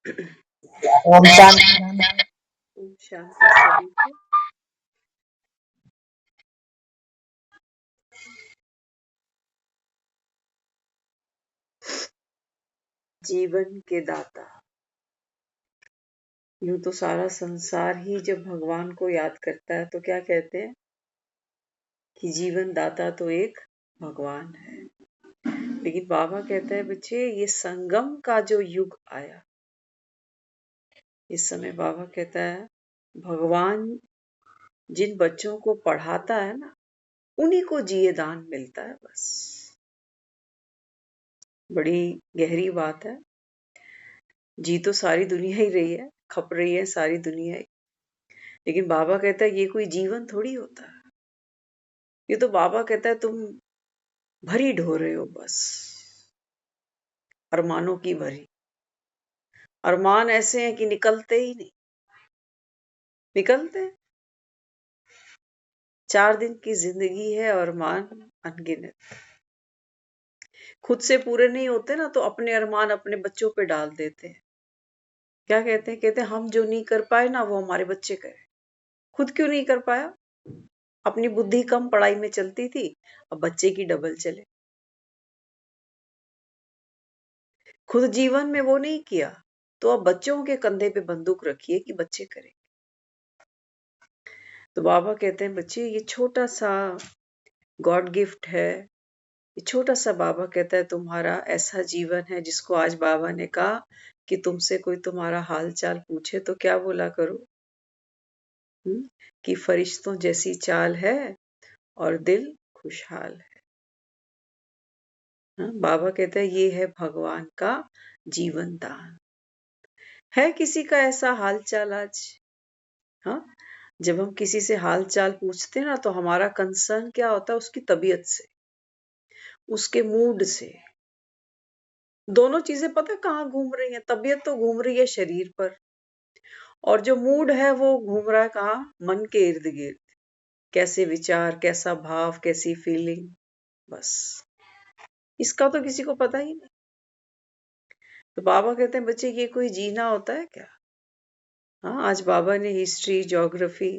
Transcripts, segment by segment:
ओम शांति। ओम शांति सभी को। जीवन के दाता। यूं तो सारा संसार ही जब भगवान को याद करता है तो क्या कहते हैं कि जीवन दाता तो एक भगवान है। लेकिन बाबा कहता है बच्चे, ये संगम का जो युग आया, इस समय बाबा कहता है भगवान जिन बच्चों को पढ़ाता है ना, उन्हीं को जिए दान मिलता है। बस बड़ी गहरी बात है। जी तो सारी दुनिया ही रही है, खप रही है सारी दुनिया ही। लेकिन बाबा कहता है ये कोई जीवन थोड़ी होता है। ये तो बाबा कहता है तुम भरी ढो रहे हो बस, अरमानों की भरी। अरमान ऐसे हैं कि निकलते ही नहीं, निकलते। 4 दिन की जिंदगी है और अरमान अनगिनत। खुद से पूरे नहीं होते ना तो अपने अरमान अपने बच्चों पे डाल देते हैं। क्या कहते हैं? कहते हैं हम जो नहीं कर पाए ना वो हमारे बच्चे करें। खुद क्यों नहीं कर पाया? अपनी बुद्धि कम पढ़ाई में चलती थी, अब बच्चे की डबल चले। खुद जीवन में वो नहीं किया तो अब बच्चों के कंधे पे बंदूक रखिए कि बच्चे करें। तो बाबा कहते हैं बच्चे, ये छोटा सा गॉड गिफ्ट है। ये छोटा सा बाबा कहता है तुम्हारा ऐसा जीवन है जिसको आज बाबा ने कहा कि तुमसे कोई तुम्हारा हाल चाल पूछे तो क्या बोला करो? कि फरिश्तों जैसी चाल है और दिल खुशहाल है। बाबा कहता है ये है भगवान का जीवन दान। है किसी का ऐसा हाल चाल आज? हाँ, जब हम किसी से हाल चाल पूछते हैं ना तो हमारा कंसर्न क्या होता है? उसकी तबीयत से, उसके मूड से। दोनों चीजें पता है कहाँ घूम रही हैं? तबीयत तो घूम रही है शरीर पर, और जो मूड है वो घूम रहा है कहाँ? मन के इर्द गिर्द। कैसे विचार, कैसा भाव, कैसी फीलिंग, बस इसका तो किसी को पता ही नहीं। तो बाबा कहते हैं बच्चे ये कोई जीना होता है क्या? हाँ, आज बाबा ने हिस्ट्री, ज्योग्राफी,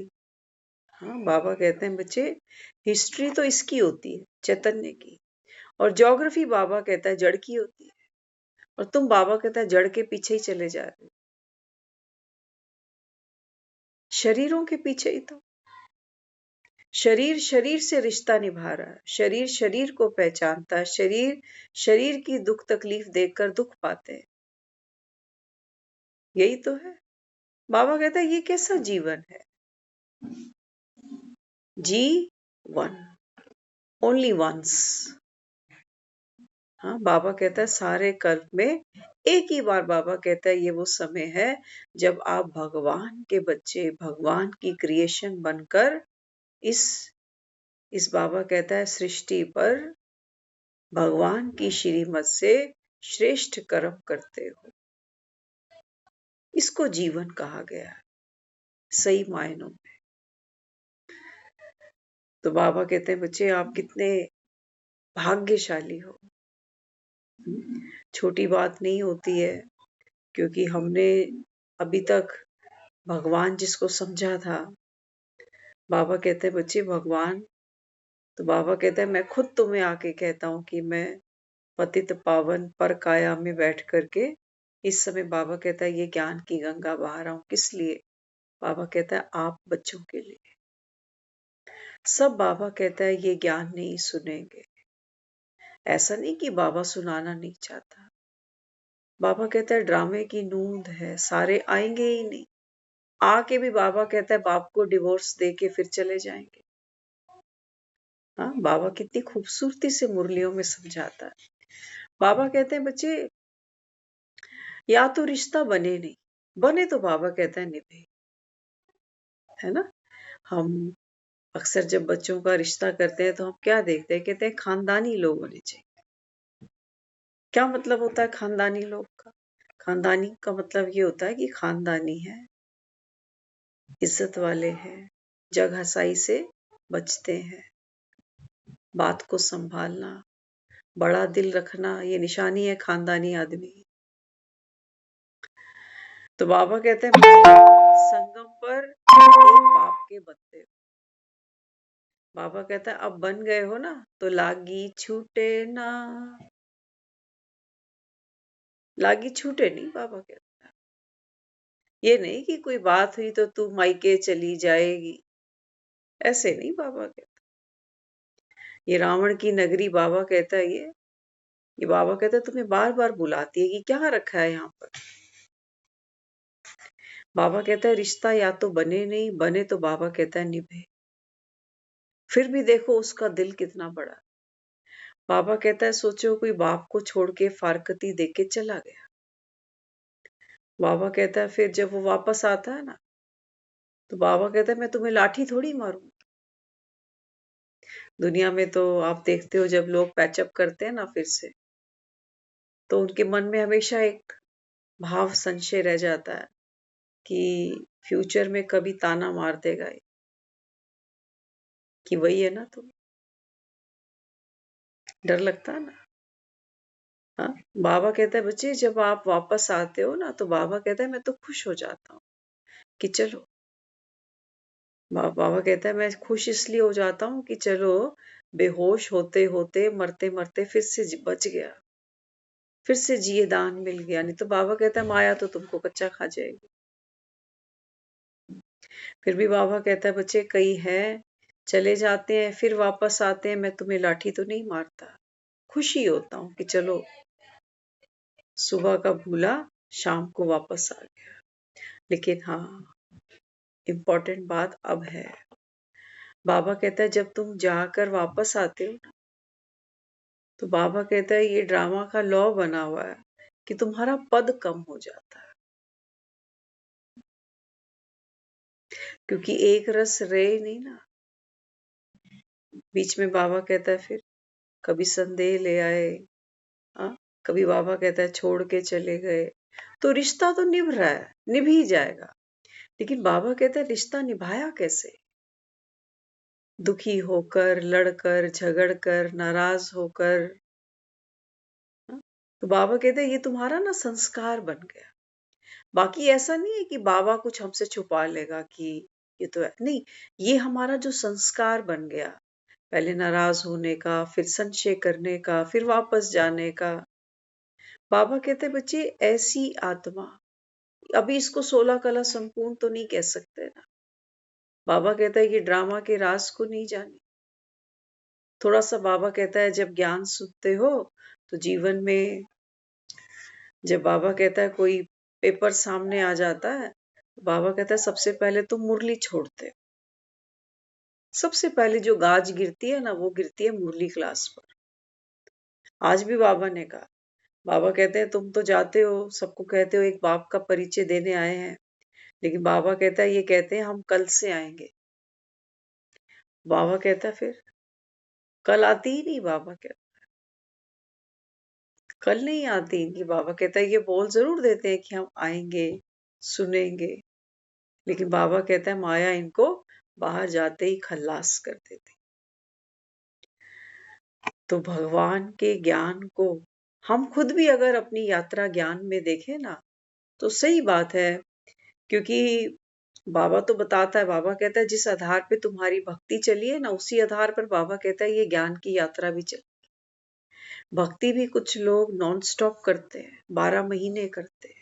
हाँ बाबा कहते हैं बच्चे हिस्ट्री तो इसकी होती है चैतन्य की, और ज्योग्राफी बाबा कहता है जड़ की होती है। और तुम बाबा कहता है जड़ के पीछे ही चले जा रहे हो, शरीरों के पीछे ही। तो शरीर शरीर से रिश्ता निभा रहा है, शरीर शरीर को पहचानता है, शरीर शरीर की दुख तकलीफ देखकर दुख पाते हैं। यही तो है। बाबा कहता है ये कैसा जीवन है? जी वन, ओनली वंस। हाँ, बाबा कहता है सारे कल्प में एक ही बार। बाबा कहता है ये वो समय है जब आप भगवान के बच्चे, भगवान की क्रिएशन बनकर इस बाबा कहता है सृष्टि पर भगवान की श्रीमत से श्रेष्ठ कर्म करते हो। इसको जीवन कहा गया है सही मायनों में। तो बाबा कहते हैं बच्चे आप कितने भाग्यशाली हो। छोटी बात नहीं होती है, क्योंकि हमने अभी तक भगवान जिसको समझा था, बाबा कहते हैं बच्चे भगवान, तो बाबा कहता है मैं खुद तुम्हें आके कहता हूँ कि मैं पतित पावन पर काया में बैठ करके इस समय बाबा कहता है ये ज्ञान की गंगा बहा रहा हूँ। किस लिए? बाबा कहता है आप बच्चों के लिए। सब बाबा कहता है ये ज्ञान नहीं सुनेंगे। ऐसा नहीं कि बाबा सुनाना नहीं चाहता। बाबा कहता है ड्रामे की नूंद है, सारे आएंगे ही नहीं। आके भी बाबा कहता है बाप को डिवोर्स दे के फिर चले जाएंगे। हाँ, बाबा कितनी खूबसूरती से मुरलियों में समझाता है। बाबा कहते हैं बच्चे या तो रिश्ता बने नहीं, बने तो बाबा कहता है निभे। है ना? हम अक्सर जब बच्चों का रिश्ता करते हैं तो हम क्या देखते हैं? कहते हैं खानदानी लोग होने चाहिए। क्या मतलब होता है खानदानी लोग का? खानदानी का मतलब ये होता है कि खानदानी है, इज्जत वाले हैं, जग हसाई से बचते हैं, बात को संभालना, बड़ा दिल रखना, ये निशानी है खानदानी आदमी। तो बाबा कहते हैं बच्चे संगम पर एक बाप के बच्चे हो। बाबा कहता है अब बन गए हो ना तो लागी छूटे ना, लागी छूटे नहीं बाबा कहता है। ये नहीं कि कोई बात हुई तो तू मायके चली जाएगी, ऐसे नहीं बाबा कहता। ये रावण की नगरी बाबा कहता है ये बाबा कहता है तुम्हें बार बार बुलाती है कि क्या रखा है यहाँ पर। बाबा कहता है रिश्ता या तो बने नहीं बने तो बाबा कहता है निभे। फिर भी देखो उसका दिल कितना बड़ा। बाबा कहता है सोचो कोई बाप को छोड़ के फारकती दे के चला गया। बाबा कहता है फिर जब वो वापस आता है ना तो बाबा कहता है मैं तुम्हें लाठी थोड़ी मारूं। दुनिया में तो आप देखते हो जब लोग पैचअप करते हैं ना फिर से, तो उनके मन में हमेशा एक भाव संशय रह जाता है कि फ्यूचर में कभी ताना मार देगा ये, कि वही है ना तुम। डर लगता है ना। हाँ, बाबा कहता है बच्चे जब आप वापस आते हो ना तो बाबा कहता है मैं तो खुश हो जाता हूँ कि चलो। बाबा कहता है मैं खुश इसलिए हो जाता हूँ कि चलो बेहोश होते होते मरते मरते फिर से बच गया, फिर से जिए दान मिल गया। नहीं तो बाबा कहता है माया तो तुमको कच्चा खा जाएगी। फिर भी बाबा कहता है बच्चे कई है चले जाते हैं फिर वापस आते हैं, मैं तुम्हें लाठी तो नहीं मारता, खुशी होता हूँ कि चलो सुबह का भूला शाम को वापस आ गया। लेकिन हाँ, इम्पोर्टेंट बात अब है। बाबा कहता है जब तुम जाकर वापस आते हो ना तो बाबा कहता है ये ड्रामा का लॉ बना हुआ है कि तुम्हारा पद कम हो जाता है, क्योंकि एक रस रहे नहीं ना। बीच में बाबा कहता है फिर कभी संदेह ले आए, हाँ, कभी बाबा कहता है छोड़ के चले गए, तो रिश्ता तो निभ रहा है, निभ ही जाएगा। लेकिन बाबा कहता है रिश्ता निभाया कैसे। दुखी होकर, लड़कर, झगड़कर, नाराज होकर, हाँ? तो बाबा कहते हैं ये तुम्हारा ना संस्कार बन गया। बाकी ऐसा नहीं है कि बाबा कुछ हमसे छुपा लेगा कि ये तो है नहीं, ये हमारा जो संस्कार बन गया, पहले नाराज होने का, फिर संशय करने का, फिर वापस जाने का। बाबा कहते हैं बच्चे ऐसी आत्मा, अभी इसको 16 कला संपूर्ण तो नहीं कह सकते ना। बाबा कहता है कि ड्रामा के राज को नहीं जाने। थोड़ा सा बाबा कहता है जब ज्ञान सुनते हो तो जीवन में, जब बाबा कहता है कोई पेपर सामने आ जाता है तो बाबा कहता है सबसे पहले तुम मुरली छोड़ते हो। सबसे पहले जो गाज गिरती है ना वो गिरती है मुरली क्लास पर। आज भी बाबा ने कहा, बाबा कहते हैं तुम तो जाते हो सबको कहते हो एक बाप का परिचय देने आए हैं, लेकिन बाबा कहता है ये कहते हैं हम कल से आएंगे। बाबा कहता है फिर कल आती ही नहीं। बाबा कहता कल नहीं आती इनकी। बाबा कहता है ये बोल जरूर देते हैं कि हम आएंगे सुनेंगे, लेकिन बाबा कहता है माया इनको बाहर जाते ही खल्लास कर देती। तो भगवान के ज्ञान को हम खुद भी अगर अपनी यात्रा ज्ञान में देखें ना तो सही बात है, क्योंकि बाबा तो बताता है, बाबा कहता है जिस आधार पे तुम्हारी भक्ति चली है ना उसी आधार पर बाबा कहता है ये ज्ञान की यात्रा भी चल। भक्ति भी कुछ लोग नॉन स्टॉप करते हैं, 12 महीने करते हैं।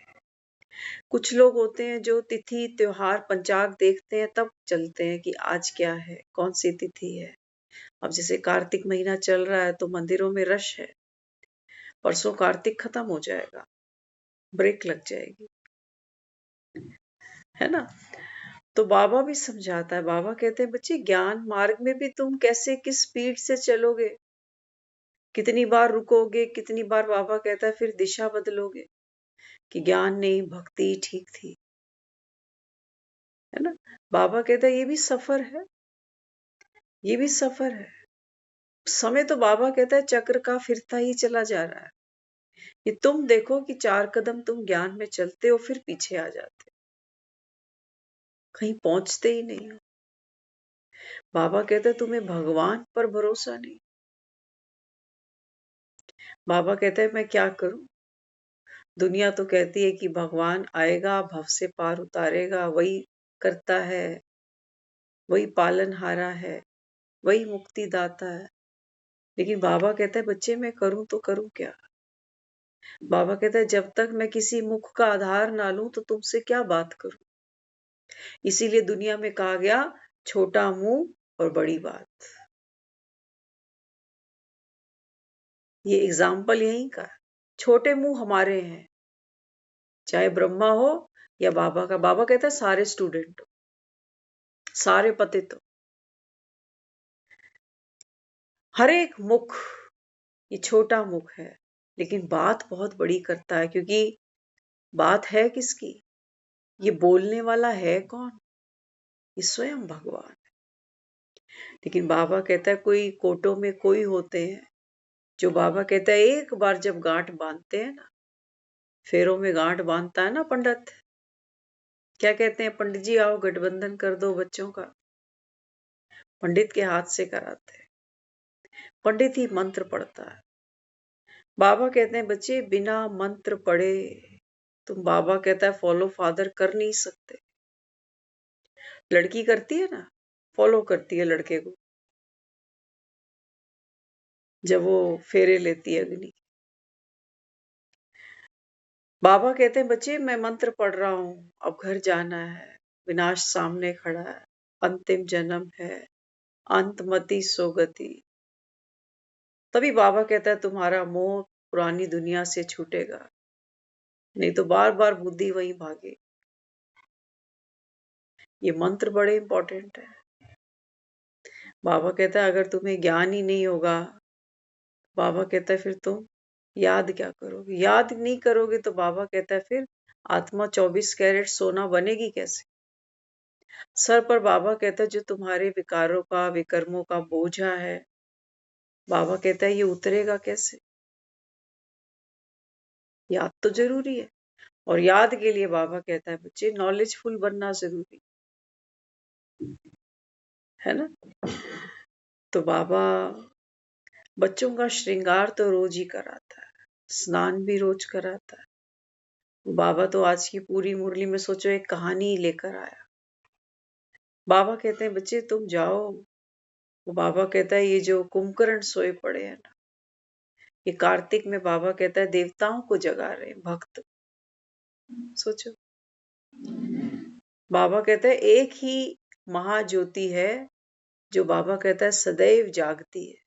कुछ लोग होते हैं जो तिथि त्योहार पंचाग देखते हैं तब चलते हैं कि आज क्या है, कौन सी तिथि है। अब जैसे कार्तिक महीना चल रहा है तो मंदिरों में रश है, परसों कार्तिक खत्म हो जाएगा, ब्रेक लग जाएगी, है ना। तो बाबा भी समझाता है, बाबा कहते हैं बच्चे ज्ञान मार्ग में भी तुम कैसे किस स्पीड से चलोगे, कितनी बार रुकोगे, कितनी बार बाबा कहता है फिर दिशा बदलोगे कि ज्ञान नहीं भक्ति ठीक थी, है ना। बाबा कहता है ये भी सफर है, ये भी सफर है। समय तो बाबा कहता है चक्र का फिरता ही चला जा रहा है। ये तुम देखो कि 4 कदम तुम ज्ञान में चलते हो फिर पीछे आ जाते हो, कहीं पहुंचते ही नहीं हो। बाबा कहते हैं तुम्हें भगवान पर भरोसा नहीं। बाबा कहते हैं मैं क्या करूं, दुनिया तो कहती है कि भगवान आएगा, भव से पार उतारेगा, वही करता है, वही पालनहारा है, वही मुक्तिदाता है। लेकिन बाबा कहता है बच्चे मैं करूं तो करूं क्या? बाबा कहता है जब तक मैं किसी मुख का आधार ना लूं तो तुमसे क्या बात करूं। इसीलिए दुनिया में कहा गया छोटा मुंह और बड़ी बात। ये एग्जाम्पल यही का। छोटे मुंह हमारे हैं, चाहे ब्रह्मा हो या बाबा का। बाबा कहता है सारे स्टूडेंट हो, सारे पतित हो, हर एक मुख ये छोटा मुख है, लेकिन बात बहुत बड़ी करता है। क्योंकि बात है किसकी? ये बोलने वाला है कौन? ये स्वयं भगवान। लेकिन बाबा कहता है कोई कोटों में कोई होते हैं जो बाबा कहता है एक बार जब गांठ बांधते हैं ना, फेरों में गांठ बांधता है ना पंडित, क्या कहते हैं? पंडित जी आओ गठबंधन कर दो बच्चों का। पंडित के हाथ से कराते हैं, पंडित ही मंत्र पढ़ता है। बाबा कहते हैं बच्चे बिना मंत्र पढ़े तुम, बाबा कहता है फॉलो फादर कर नहीं सकते। लड़की करती है ना, फॉलो करती है लड़के को जब वो फेरे लेती है अग्नि। बाबा कहते हैं बच्चे मैं मंत्र पढ़ रहा हूं, अब घर जाना है, विनाश सामने खड़ा है, अंतिम जन्म है, अंतमति सोगति। तभी बाबा कहता है तुम्हारा मोह पुरानी दुनिया से छूटेगा, नहीं तो बार बार बुद्धि वहीं भागे। ये मंत्र बड़े इंपॉर्टेंट है। बाबा कहता है अगर तुम्हें ज्ञान ही नहीं होगा, बाबा कहता है फिर तुम याद क्या करोगे? याद नहीं करोगे तो बाबा कहता है फिर आत्मा 24 कैरेट सोना बनेगी कैसे? सर पर बाबा कहता है जो तुम्हारे विकारों का विकर्मों का बोझा है, बाबा कहता है ये उतरेगा कैसे? याद तो जरूरी है। और याद के लिए बाबा कहता है बच्चे नॉलेजफुल बनना जरूरी है ना। तो बाबा बच्चों का श्रृंगार तो रोज ही कराता है, स्नान भी रोज कराता है। बाबा तो आज की पूरी मुरली में सोचो एक कहानी ही लेकर आया। बाबा कहते हैं बच्चे तुम जाओ। वो बाबा कहता है ये जो कुंभकर्ण सोए पड़े हैं ना, ये कार्तिक में बाबा कहता है देवताओं को जगा रहे हैं भक्त। सोचो, बाबा कहता है एक ही महाज्योति है जो बाबा कहता है सदैव जागती है।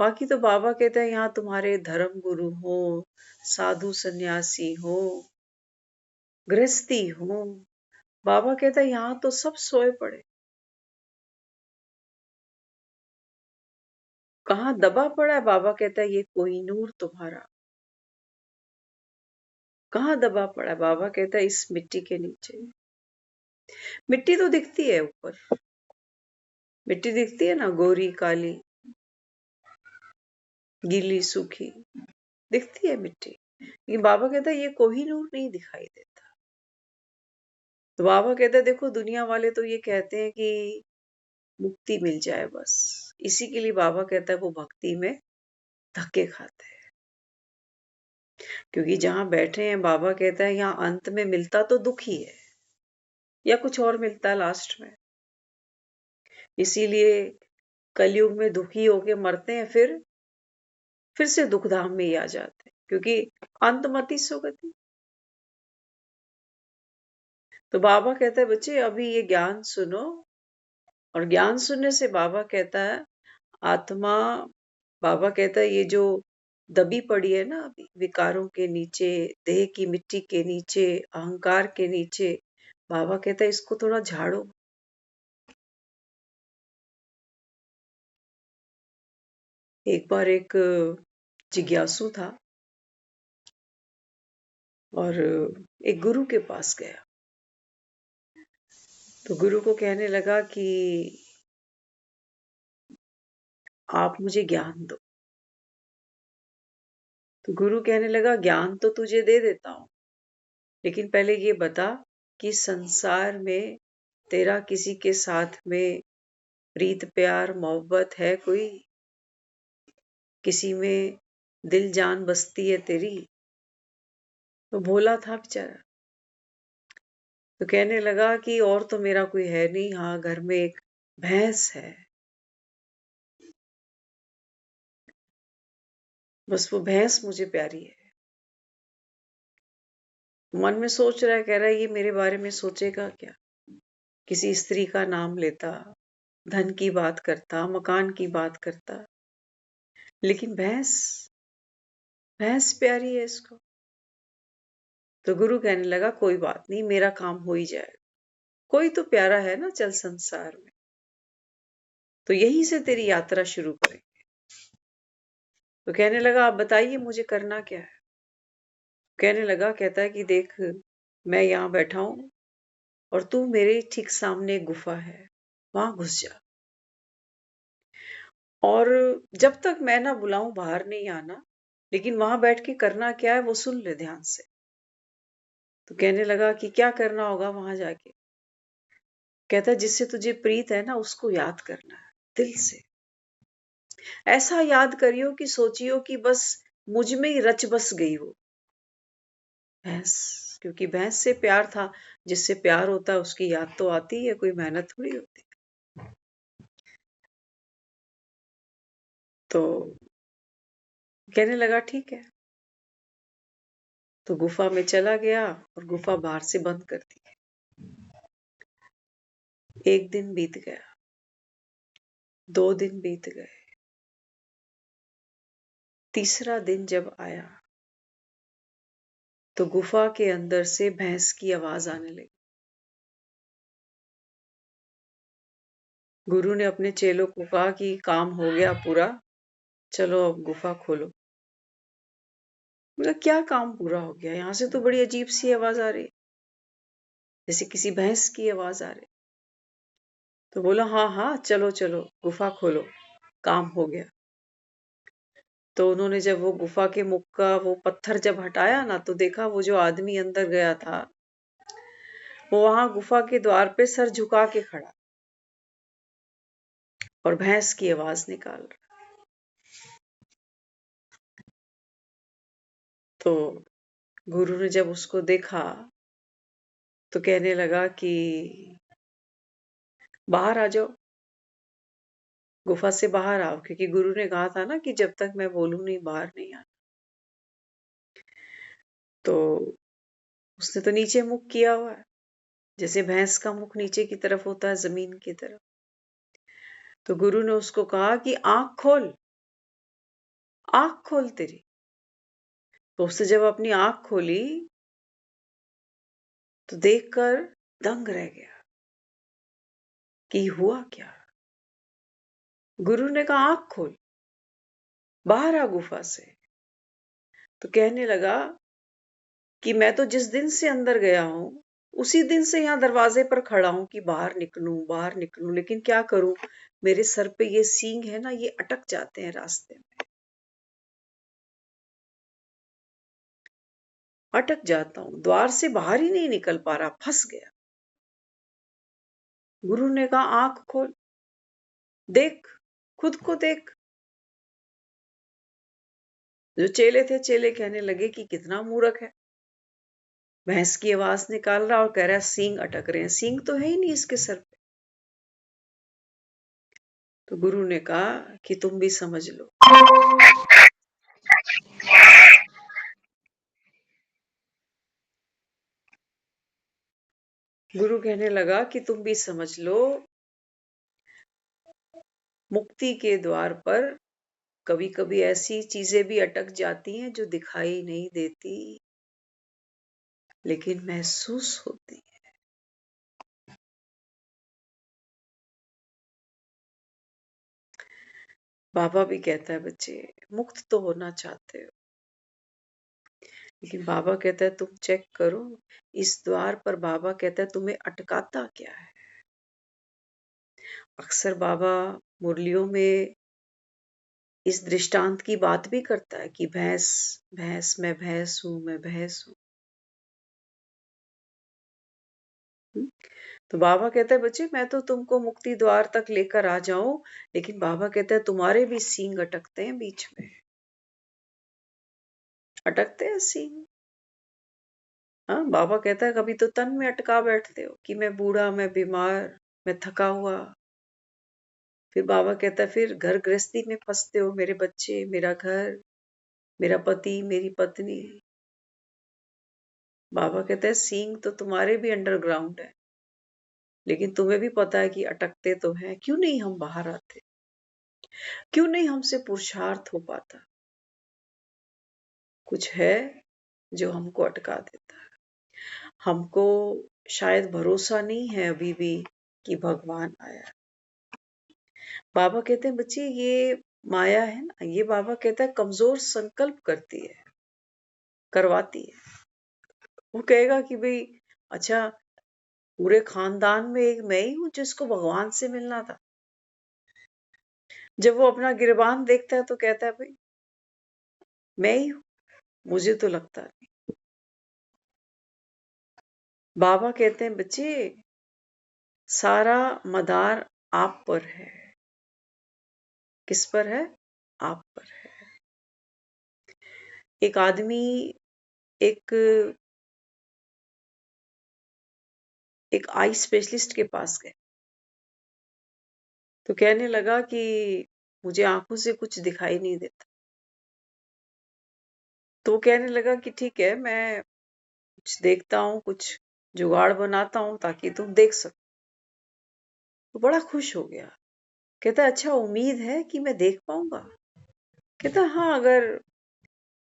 बाकी तो बाबा कहता है यहाँ तुम्हारे धर्म गुरु हो, साधु सन्यासी हो, गृहस्थी हो, बाबा कहता है यहाँ तो सब सोए पड़े। कहाँ दबा पड़ा है? बाबा कहता है ये कोहिनूर तुम्हारा कहाँ दबा पड़ा है? बाबा कहता है इस मिट्टी के नीचे। मिट्टी तो दिखती है ऊपर, मिट्टी दिखती है ना, गोरी काली गीली सूखी दिखती है मिट्टी, लेकिन बाबा कहता है ये कोहिनूर नहीं दिखाई देता। तो बाबा कहता है देखो दुनिया वाले तो ये कहते हैं कि मुक्ति मिल जाए बस, इसी के लिए बाबा कहता है वो भक्ति में धक्के खाते हैं। क्योंकि जहां बैठे हैं बाबा कहता है यहाँ अंत में मिलता तो दुख ही है या कुछ और मिलता है लास्ट में। इसीलिए कलयुग में दुखी होके मरते हैं, फिर से दुखधाम में ही आ जाते हैं, क्योंकि अंतमति सुगति। तो बाबा कहता है बच्चे अभी ये ज्ञान सुनो, और ज्ञान सुनने से बाबा कहता है आत्मा, बाबा कहता है ये जो दबी पड़ी है ना अभी विकारों के नीचे, देह की मिट्टी के नीचे, अहंकार के नीचे, बाबा कहता है इसको थोड़ा झाड़ो। एक बार एक जिज्ञासु था और एक गुरु के पास गया। तो गुरु को कहने लगा कि आप मुझे ज्ञान दो। तो गुरु कहने लगा ज्ञान तो तुझे दे देता हूं, लेकिन पहले ये बता कि संसार में तेरा किसी के साथ में प्रीत प्यार मोहब्बत है कोई? किसी में दिल जान बसती है तेरी? तो भोला था बेचारा। तो कहने लगा कि और तो मेरा कोई है नहीं, हाँ घर में एक भैंस है, बस वो भैंस मुझे प्यारी है। मन में सोच रहा है, कह रहा है ये मेरे बारे में सोचेगा क्या। किसी स्त्री का नाम लेता, धन की बात करता, मकान की बात करता, लेकिन भैंस, भैंस प्यारी है इसको। तो गुरु कहने लगा कोई बात नहीं, मेरा काम हो ही जाएगा, कोई तो प्यारा है ना चल संसार में, तो यहीं से तेरी यात्रा शुरू करें। तो कहने लगा आप बताइए मुझे करना क्या है। कहने लगा, कहता है कि देख, मैं यहाँ बैठा हूं और तू मेरे ठीक सामने एक गुफा है, वहां घुस जा, और जब तक मैं ना बुलाऊं बाहर नहीं आना, लेकिन वहां बैठ के करना क्या है वो सुन ले ध्यान से। तो कहने लगा कि क्या करना होगा वहां जाके। कहता है जिससे तुझे प्रीत है ना उसको याद करना है दिल से, ऐसा याद करियो कि सोचियो कि बस मुझ में ही रच बस गई वो भैंस, क्योंकि भैंस से प्यार था। जिससे प्यार होता है उसकी याद तो आती है, कोई मेहनत थोड़ी होती। तो कहने लगा ठीक है, तो गुफा में चला गया और गुफा बाहर से बंद कर दी। एक दिन बीत गया, 2 दिन बीत गए, तीसरा दिन जब आया तो गुफा के अंदर से भैंस की आवाज आने लगी। गुरु ने अपने चेलों को कहा कि काम हो गया पूरा, चलो अब गुफा खोलो। बोला क्या काम पूरा हो गया, यहाँ से तो बड़ी अजीब सी आवाज आ रही, जैसे किसी भैंस की आवाज आ रही। तो बोला हाँ हाँ चलो चलो गुफा खोलो, काम हो गया। तो उन्होंने जब वो गुफा के मुख का वो पत्थर जब हटाया ना, तो देखा वो जो आदमी अंदर गया था वो वहां गुफा के द्वार पे सर झुका के खड़ा और भैंस की आवाज निकाल रहा। तो गुरु ने जब उसको देखा तो कहने लगा कि बाहर आ जाओ, गुफा से बाहर आओ, क्योंकि गुरु ने कहा था ना कि जब तक मैं बोलूं नहीं बाहर नहीं आना। तो उसने तो नीचे मुख किया हुआ है, जैसे भैंस का मुख नीचे की तरफ होता है जमीन की तरफ। तो गुरु ने उसको कहा कि आंख खोल, आंख खोल तेरी। तो उसने जब अपनी आंख खोली तो देखकर दंग रह गया कि हुआ क्या। गुरु ने कहा आंख खोल, बाहर आ गुफा से। तो कहने लगा कि मैं तो जिस दिन से अंदर गया हूं उसी दिन से यहाँ दरवाजे पर खड़ा हूं कि बाहर निकलूं बाहर निकलूं, लेकिन क्या करूं, मेरे सर पे ये सींग है ना, ये अटक जाते हैं रास्ते में, अटक जाता हूं, द्वार से बाहर ही नहीं निकल पा रहा, फंस गया। गुरु ने कहा आंख खोल, देख, खुद को देख। जो चेले थे चेले कहने लगे कि कितना मूर्ख है, भैंस की आवाज निकाल रहा और कह रहा है सींग अटक रहे हैं, सींग तो है ही नहीं इसके सर पे। तो गुरु ने कहा कि तुम भी समझ लो। गुरु कहने लगा कि तुम भी समझ लो, मुक्ति के द्वार पर कभी कभी ऐसी चीजें भी अटक जाती हैं जो दिखाई नहीं देती लेकिन महसूस होती है। बाबा भी कहता है बच्चे मुक्त तो होना चाहते हो, लेकिन बाबा कहता है तुम चेक करो इस द्वार पर, बाबा कहता है तुम्हें अटकाता क्या है। अक्सर बाबा मुरलियों में इस दृष्टांत की बात भी करता है कि भैंस, भैंस, मैं भैंस हूं, मैं भैंस हूं। तो बाबा कहता है बच्चे मैं तो तुमको मुक्ति द्वार तक लेकर आ जाऊं, लेकिन बाबा कहता है तुम्हारे भी सींग अटकते हैं बीच में, अटकते हैं सींग। हाँ, बाबा कहता है कभी तो तन में अटका बैठते हो कि मैं बूढ़ा, मैं बीमार, मैं थका हुआ। फिर बाबा कहता है फिर घर गृहस्थी में फंसते हो, मेरे बच्चे, मेरा घर, मेरा पति, मेरी पत्नी। बाबा कहता है सींग तो तुम्हारे भी अंडरग्राउंड है, लेकिन तुम्हें भी पता है कि अटकते तो हैं। क्यों नहीं हम बाहर आते? क्यों नहीं हमसे पुरुषार्थ हो पाता? कुछ है जो हमको अटका देता है। हमको शायद भरोसा नहीं है अभी भी कि भगवान आया है। बाबा कहते हैं बच्चे ये माया है ना, ये बाबा कहता है कमजोर संकल्प करती है, करवाती है। वो कहेगा कि भाई अच्छा, पूरे खानदान में एक मैं ही हूं जिसको भगवान से मिलना था। जब वो अपना गिरबान देखता है तो कहता है भाई मैं ही हूं, मुझे तो लगता नहीं। बाबा कहते हैं बच्चे सारा मदार आप पर है। किस पर है? आप पर है। एक आदमी एक एक आई स्पेशलिस्ट के पास गए तो कहने लगा कि मुझे आंखों से कुछ दिखाई नहीं देता। तो वो कहने लगा कि ठीक है, मैं कुछ देखता हूँ, कुछ जुगाड़ बनाता हूँ ताकि तुम देख सको। तो बड़ा खुश हो गया। कहता अच्छा, उम्मीद है कि मैं देख पाऊंगा? कहता हाँ, अगर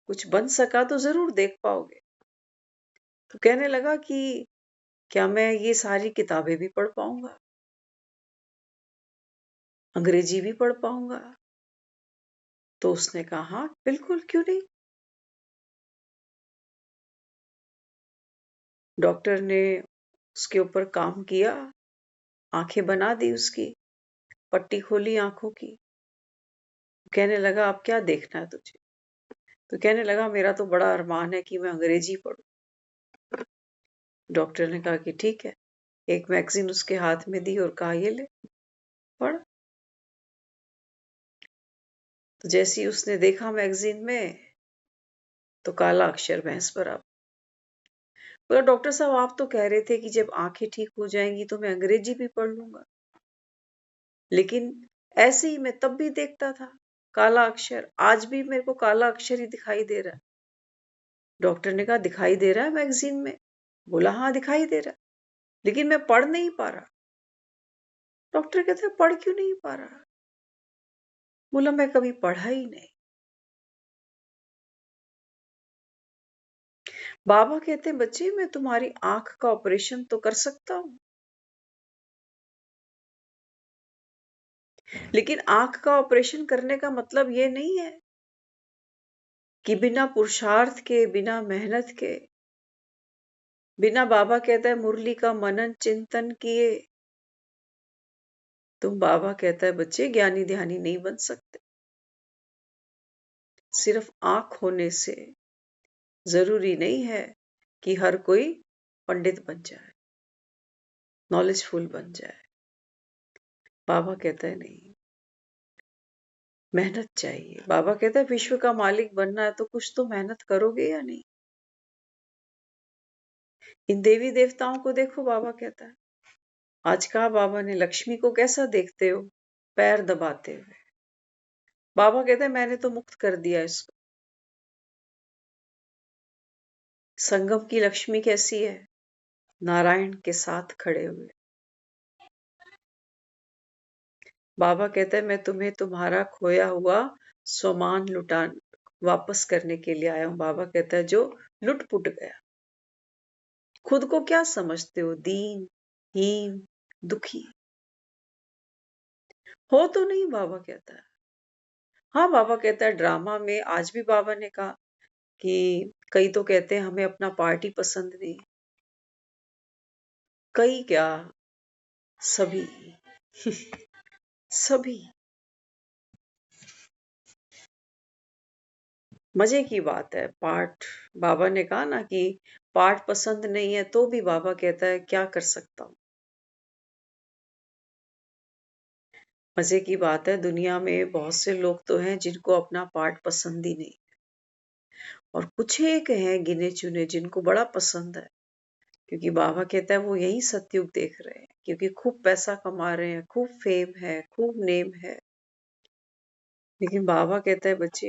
कुछ बन सका तो जरूर देख पाओगे। तो कहने लगा कि क्या मैं ये सारी किताबें भी पढ़ पाऊंगा? अंग्रेजी भी पढ़ पाऊंगा? तो उसने कहा हाँ बिल्कुल, क्यों नहीं। डॉक्टर ने उसके ऊपर काम किया, आंखें बना दी उसकी, पट्टी खोली आंखों की। कहने लगा अब क्या देखना है तुझे? तो कहने लगा मेरा तो बड़ा अरमान है कि मैं अंग्रेजी पढूं। डॉक्टर ने कहा कि ठीक है। एक मैगजीन उसके हाथ में दी और कहा ये ले, पढ़। तो जैसे ही उसने देखा मैगजीन में तो काला अक्षर भैंस पर आ। बोला डॉक्टर साहब आप तो कह रहे थे कि जब आंखें ठीक हो जाएंगी तो मैं अंग्रेजी भी पढ़ लूंगा, लेकिन ऐसे ही मैं तब भी देखता था काला अक्षर, आज भी मेरे को काला अक्षर ही दिखाई दे रहा है। डॉक्टर ने कहा दिखाई दे रहा है मैगजीन में? बोला हाँ दिखाई दे रहा है, लेकिन मैं पढ़ नहीं पा रहा। डॉक्टर कहते हैं पढ़ क्यों नहीं पा रहा? बोला मैं कभी पढ़ा ही नहीं। बाबा कहते हैं बच्चे मैं तुम्हारी आंख का ऑपरेशन तो कर सकता हूं, लेकिन आंख का ऑपरेशन करने का मतलब ये नहीं है कि बिना पुरुषार्थ के, बिना मेहनत के, बिना बाबा कहता है मुरली का मनन चिंतन किए तुम, बाबा कहता है बच्चे ज्ञानी ध्यानी नहीं बन सकते। सिर्फ आंख होने से जरूरी नहीं है कि हर कोई पंडित बन जाए, नॉलेजफुल बन जाए। बाबा कहता है नहीं, मेहनत चाहिए। बाबा कहता है विश्व का मालिक बनना है तो कुछ तो मेहनत करोगे या नहीं। इन देवी देवताओं को देखो, बाबा कहता है। आज कहा बाबा ने लक्ष्मी को कैसा देखते हो? पैर दबाते हुए। बाबा कहते हैं मैंने तो मुक्त कर दिया इसको। संगम की लक्ष्मी कैसी है? नारायण के साथ खड़े हुए। बाबा कहता है मैं तुम्हें तुम्हारा खोया हुआ स्वमान लुटान वापस करने के लिए आया हूं। बाबा कहता है जो लुट पुट गया। खुद को क्या समझते हो? दीन, हीन, दुखी हो तो नहीं, बाबा कहता है। हाँ, बाबा कहता है ड्रामा में आज भी बाबा ने कहा कि कई तो कहते हैं हमें अपना पार्टी पसंद नहीं। कई क्या, सभी सभी। मजे की बात है पाठ। बाबा ने कहा ना कि पाठ पसंद नहीं है तो भी बाबा कहता है क्या कर सकता हूं। मजे की बात है दुनिया में बहुत से लोग तो हैं जिनको अपना पाठ पसंद ही नहीं। और कुछ एक हैं गिने चुने जिनको बड़ा पसंद है, क्योंकि बाबा कहता है वो यही सतयुग देख रहे हैं, क्योंकि खूब पैसा कमा रहे हैं, खूब फेम है, खूब नेम है। लेकिन बाबा कहता है बच्चे,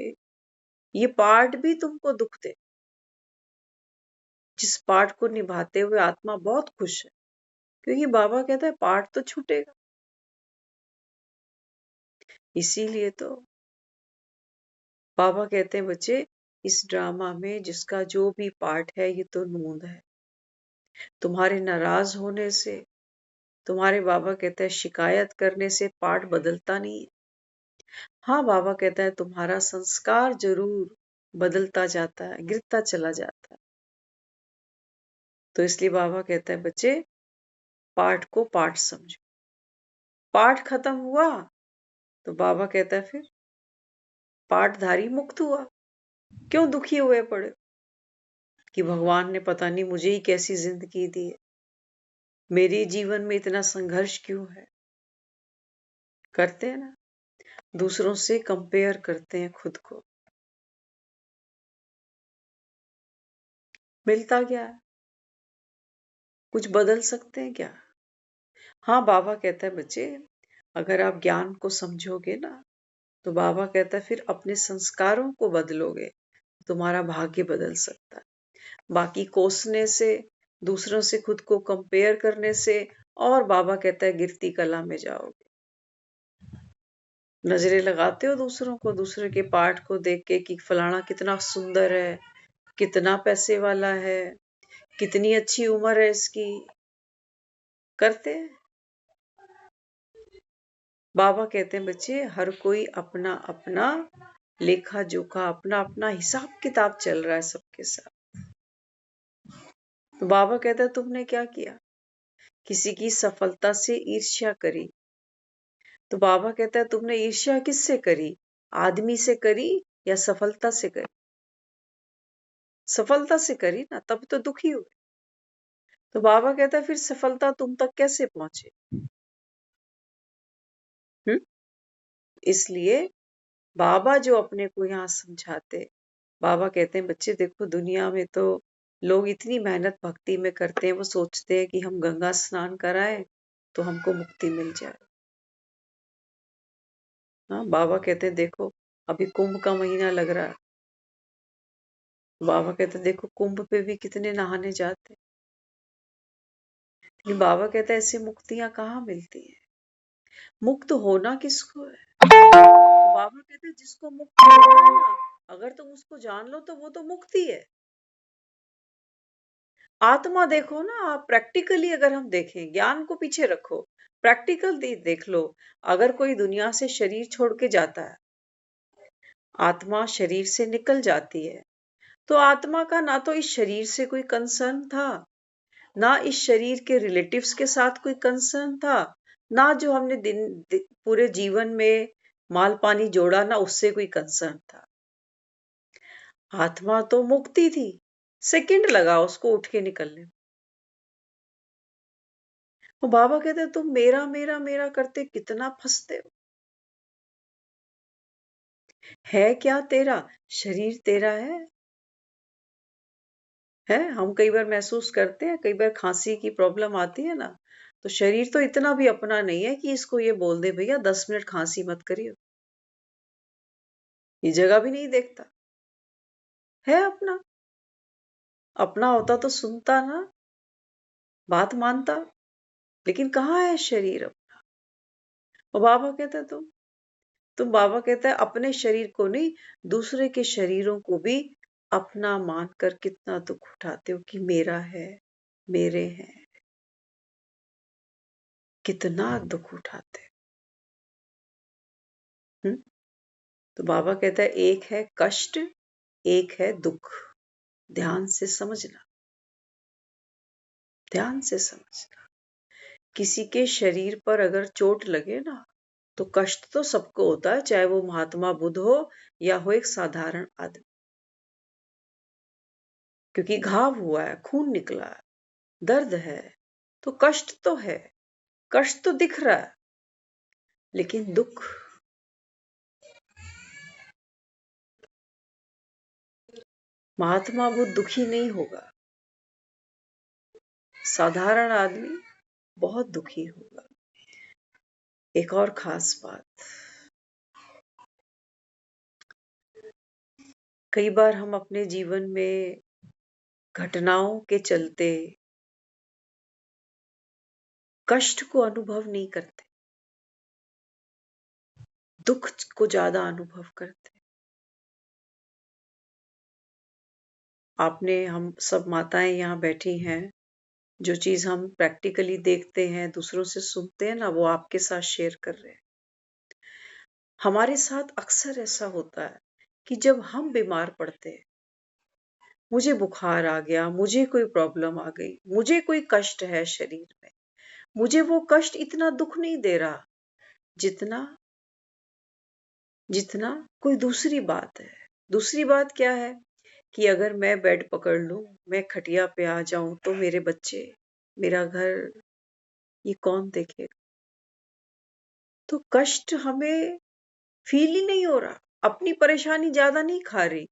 ये पार्ट भी तुमको दुख दे, जिस पार्ट को निभाते हुए आत्मा बहुत खुश है, क्योंकि बाबा कहता है पार्ट तो छूटेगा। इसीलिए तो बाबा कहते हैं बच्चे, इस ड्रामा में जिसका जो भी पार्ट है ये तो नूंद है। तुम्हारे नाराज होने से, तुम्हारे बाबा कहते हैं शिकायत करने से पार्ट बदलता नहीं है। हाँ, बाबा कहता है तुम्हारा संस्कार जरूर बदलता जाता है, गिरता चला जाता है। तो इसलिए बाबा कहता है बच्चे, पाठ को पाठ समझो। पाठ खत्म हुआ तो बाबा कहता है फिर पाठधारी मुक्त हुआ। क्यों दुखी हुए पड़े कि भगवान ने पता नहीं मुझे ही कैसी जिंदगी दी है, मेरे जीवन में इतना संघर्ष क्यों है। करते हैं ना, दूसरों से कंपेयर करते हैं खुद को। मिलता क्या है? कुछ बदल सकते हैं क्या? हाँ, बाबा कहता है बच्चे, अगर आप ज्ञान को समझोगे ना, तो बाबा कहता है फिर अपने संस्कारों को बदलोगे, तुम्हारा भाग्य बदल सकता है। बाकी कोसने से, दूसरों से खुद को कंपेयर करने से, और बाबा कहता है गिरती कला में जाओगे। नजरें लगाते हो दूसरों को, दूसरे के पार्ट को देख के कि फलाना कितना सुंदर है, कितना पैसे वाला है, कितनी अच्छी उम्र है इसकी। करते हैं। बाबा कहते हैं बच्चे, हर कोई अपना अपना लेखा जोखा, अपना अपना हिसाब किताब चल रहा है सबके साथ। तो बाबा कहता है तुमने क्या किया? किसी की सफलता से ईर्ष्या करी। तो बाबा कहता है तुमने ईर्ष्या किससे करी? आदमी से करी या सफलता से करी? सफलता से करी ना, तब तो दुखी हुए। तो बाबा कहता है फिर सफलता तुम तक कैसे पहुंचे? हम्म? इसलिए बाबा जो अपने को यहाँ समझाते, बाबा कहते हैं बच्चे देखो, दुनिया में तो लोग इतनी मेहनत भक्ति में करते हैं, वो सोचते हैं कि हम गंगा स्नान कराएं तो हमको मुक्ति मिल जाए। हाँ, बाबा कहते हैं देखो, अभी कुंभ का महीना लग रहा है, बाबा कहते हैं देखो कुंभ पे भी कितने नहाने जाते हैं। लेकिन बाबा कहते हैं ऐसी मुक्तियां कहाँ मिलती है? मुक्त होना किसको है? तो बाबा कहते हैं जिसको मुक्त होना है ना, अगर तुम उसको जान लो तो वो तो मुक्ति है। आत्मा देखो ना, आप प्रैक्टिकली अगर हम देखें, ज्ञान को पीछे रखो, प्रैक्टिकल देख लो। अगर कोई दुनिया से शरीर छोड़ के जाता है, आत्मा शरीर से निकल जाती है, तो आत्मा का ना तो इस शरीर से कोई कंसर्न था, ना इस शरीर के रिलेटिव्स के साथ कोई कंसर्न था, ना जो हमने पूरे जीवन में माल पानी जोड़ा ना उससे कोई कंसर्न था। आत्मा तो मुक्ति थी, सेकंड लगा उसको उठ के निकलने में। वो बाबा कहते हैं तुम मेरा मेरा मेरा करते कितना फंसते हो। है क्या तेरा? शरीर तेरा है। हम कई बार महसूस करते हैं, कई बार खांसी की प्रॉब्लम आती है ना, तो शरीर तो इतना भी अपना नहीं है कि इसको ये बोल दे भैया 10 मिनट खांसी मत करियो, ये जगह भी नहीं देखता। है अपना, अपना होता तो सुनता ना, बात मानता। लेकिन कहाँ है शरीर अपना? और बाबा कहता है तुम बाबा कहता है अपने शरीर को नहीं, दूसरे के शरीरों को भी अपना मानकर कितना दुख उठाते हो कि मेरा है, मेरे हैं। कितना दुख उठाते। हम्म? तो बाबा कहता है एक है कष्ट, एक है दुख। ध्यान से समझना, ध्यान से समझना। किसी के शरीर पर अगर चोट लगे ना, तो कष्ट तो सबको होता है, चाहे वो महात्मा बुद्ध हो या हो एक साधारण आदमी, क्योंकि घाव हुआ है, खून निकला है, दर्द है, तो कष्ट तो है, कष्ट तो दिख रहा है। लेकिन दुख, महात्मा बुद्ध दुखी नहीं होगा, साधारण आदमी बहुत दुखी होगा। एक और खास बात, कई बार हम अपने जीवन में घटनाओं के चलते कष्ट को अनुभव नहीं करते, दुख को ज्यादा अनुभव करते। आपने, हम सब माताएं यहाँ बैठी हैं, जो चीज हम प्रैक्टिकली देखते हैं, दूसरों से सुनते हैं ना, वो आपके साथ शेयर कर रहे हैं। हमारे साथ अक्सर ऐसा होता है कि जब हम बीमार पड़ते हैं, मुझे बुखार आ गया, मुझे कोई प्रॉब्लम आ गई, मुझे कोई कष्ट है शरीर में, मुझे वो कष्ट इतना दुख नहीं दे रहा जितना जितना कोई दूसरी बात है। दूसरी बात क्या है कि अगर मैं बेड पकड़ लूं, मैं खटिया पे आ जाऊं, तो मेरे बच्चे, मेरा घर, ये कौन देखेगा? तो कष्ट हमें फील ही नहीं हो रहा, अपनी परेशानी ज्यादा नहीं खा रही,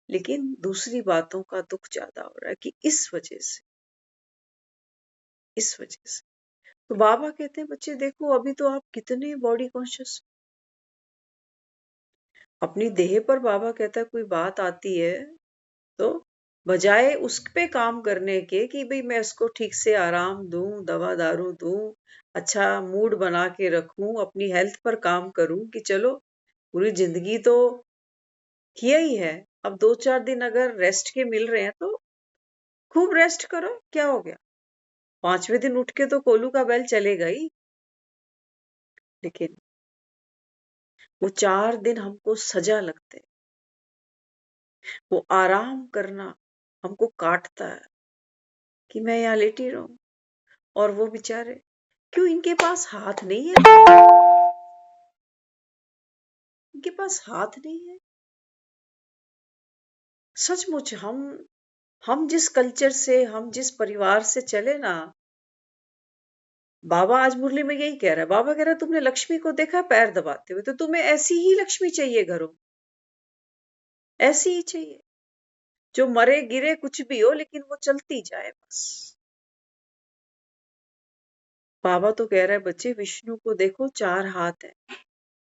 लेकिन दूसरी बातों का दुख ज्यादा हो रहा है कि इस वजह से। तो बाबा कहते हैं बच्चे देखो, अभी तो आप कितने बॉडी कॉन्शियस, अपनी देह पर बाबा कहता है कोई बात आती है तो बजाय उस पे काम करने के कि भाई मैं उसको ठीक से आराम दूं, दवा दारू दूं, अच्छा मूड बना के रखूं, अपनी हेल्थ पर काम करूं कि चलो पूरी जिंदगी तो किया ही है, अब 2-4 दिन अगर रेस्ट के मिल रहे हैं तो खूब रेस्ट करो, क्या हो गया? 5वें दिन उठ के तो कोलू का बैल चलेगा ही। लेकिन वो 4 दिन हमको सजा लगते हैं, वो आराम करना हमको काटता है कि मैं यहाँ लेटी रहूं, और वो बेचारे, क्यों इनके पास हाथ नहीं है? इनके पास हाथ नहीं है। सचमुच हम जिस कल्चर से, हम जिस परिवार से चले ना, बाबा आज मुरली में यही कह रहा है। बाबा कह रहा है तुमने लक्ष्मी को देखा पैर दबाते हुए, तो तुम्हें ऐसी ही लक्ष्मी चाहिए घरों, ऐसी ही चाहिए, जो मरे गिरे कुछ भी हो लेकिन वो चलती जाए बस। बाबा तो कह रहा है बच्चे, विष्णु को देखो 4 हाथ है,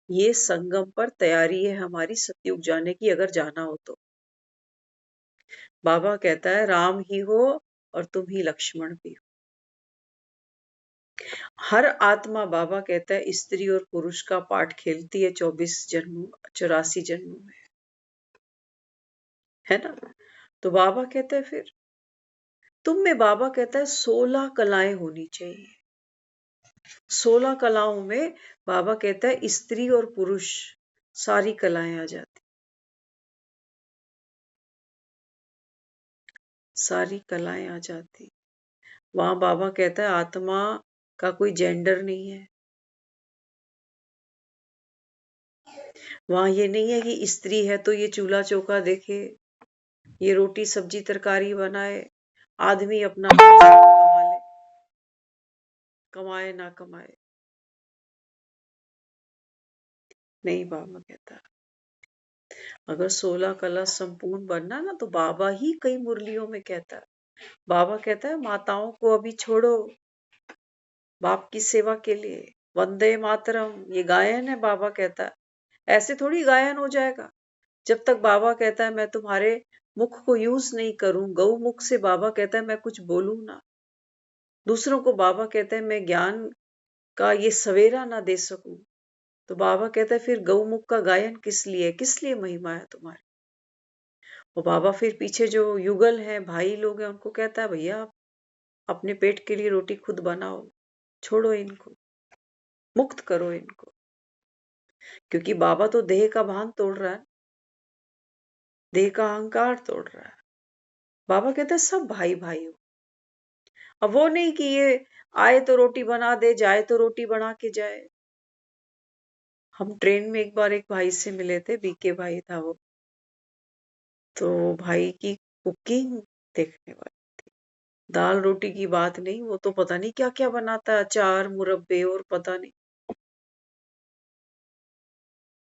ये संगम पर तैयारी है हमारी सतयुग जाने की, अगर जाना हो तो। बाबा कहता है राम ही हो और तुम ही लक्ष्मण भी हो। हर आत्मा, बाबा कहता है, स्त्री और पुरुष का पाठ खेलती है 84 जन्मों में, है ना? तो बाबा कहता है फिर तुम में, बाबा कहता है 16 कलाएं होनी चाहिए। 16 कलाओं में बाबा कहता है स्त्री और पुरुष सारी कलाएं आ जाती, सारी कलाएं आ जाती। वहां बाबा कहता है आत्मा का कोई जेंडर नहीं है। वहां ये नहीं है कि स्त्री है तो ये चूल्हा चौका देखे, ये रोटी सब्जी तरकारी बनाए, आदमी अपना कमा ले, कमाए ना कमाए। नहीं, बाबा कहता अगर 16 कला संपूर्ण बनना ना, तो बाबा ही कई मुरलियों में कहता है, बाबा कहता है माताओं को अभी छोड़ो बाप की सेवा के लिए, वंदे मातरम, ये गायन है। बाबा कहता है ऐसे थोड़ी गायन हो जाएगा। जब तक बाबा कहता है मैं तुम्हारे मुख को यूज नहीं करूं, गौ मुख से बाबा कहता है मैं कुछ बोलूं ना, दूसरों को बाबा कहते हैं मैं ज्ञान का ये सवेरा ना दे सकूं, तो बाबा कहता है फिर गौमुख का गायन किस लिए, किस लिए महिमा है तुम्हारी? और बाबा फिर पीछे जो युगल है, भाई लोग हैं, उनको कहता है भैया आप अपने पेट के लिए रोटी खुद बनाओ, छोड़ो इनको, मुक्त करो इनको, क्योंकि बाबा तो देह का भान तोड़ रहा है, देह का अहंकार तोड़ रहा है। बाबा कहता है सब भाई भाई हो। अब वो नहीं कि ये आए तो रोटी बना दे, जाए तो रोटी बना के जाए। हम ट्रेन में एक बार एक भाई से मिले थे, बीके भाई था वो, तो भाई की कुकिंग देखने वाली, दाल रोटी की बात नहीं, वो तो पता नहीं क्या क्या बनाता है, अचार मुरब्बे और पता नहीं।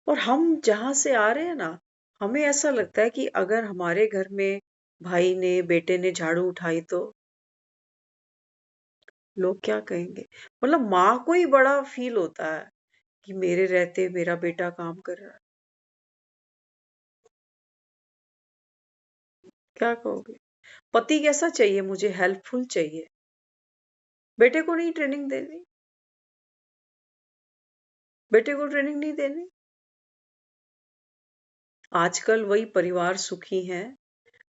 और हम जहां से आ रहे हैं ना, हमें ऐसा लगता है कि अगर हमारे घर में भाई ने, बेटे ने झाड़ू उठाई तो लोग क्या कहेंगे? मतलब माँ को ही बड़ा फील होता है कि मेरे रहते मेरा बेटा काम कर रहा है। क्या कहोगे? पति कैसा चाहिए? मुझे हेल्पफुल चाहिए। बेटे को नहीं ट्रेनिंग देनी? बेटे को ट्रेनिंग नहीं देनी? आजकल वही परिवार सुखी हैं,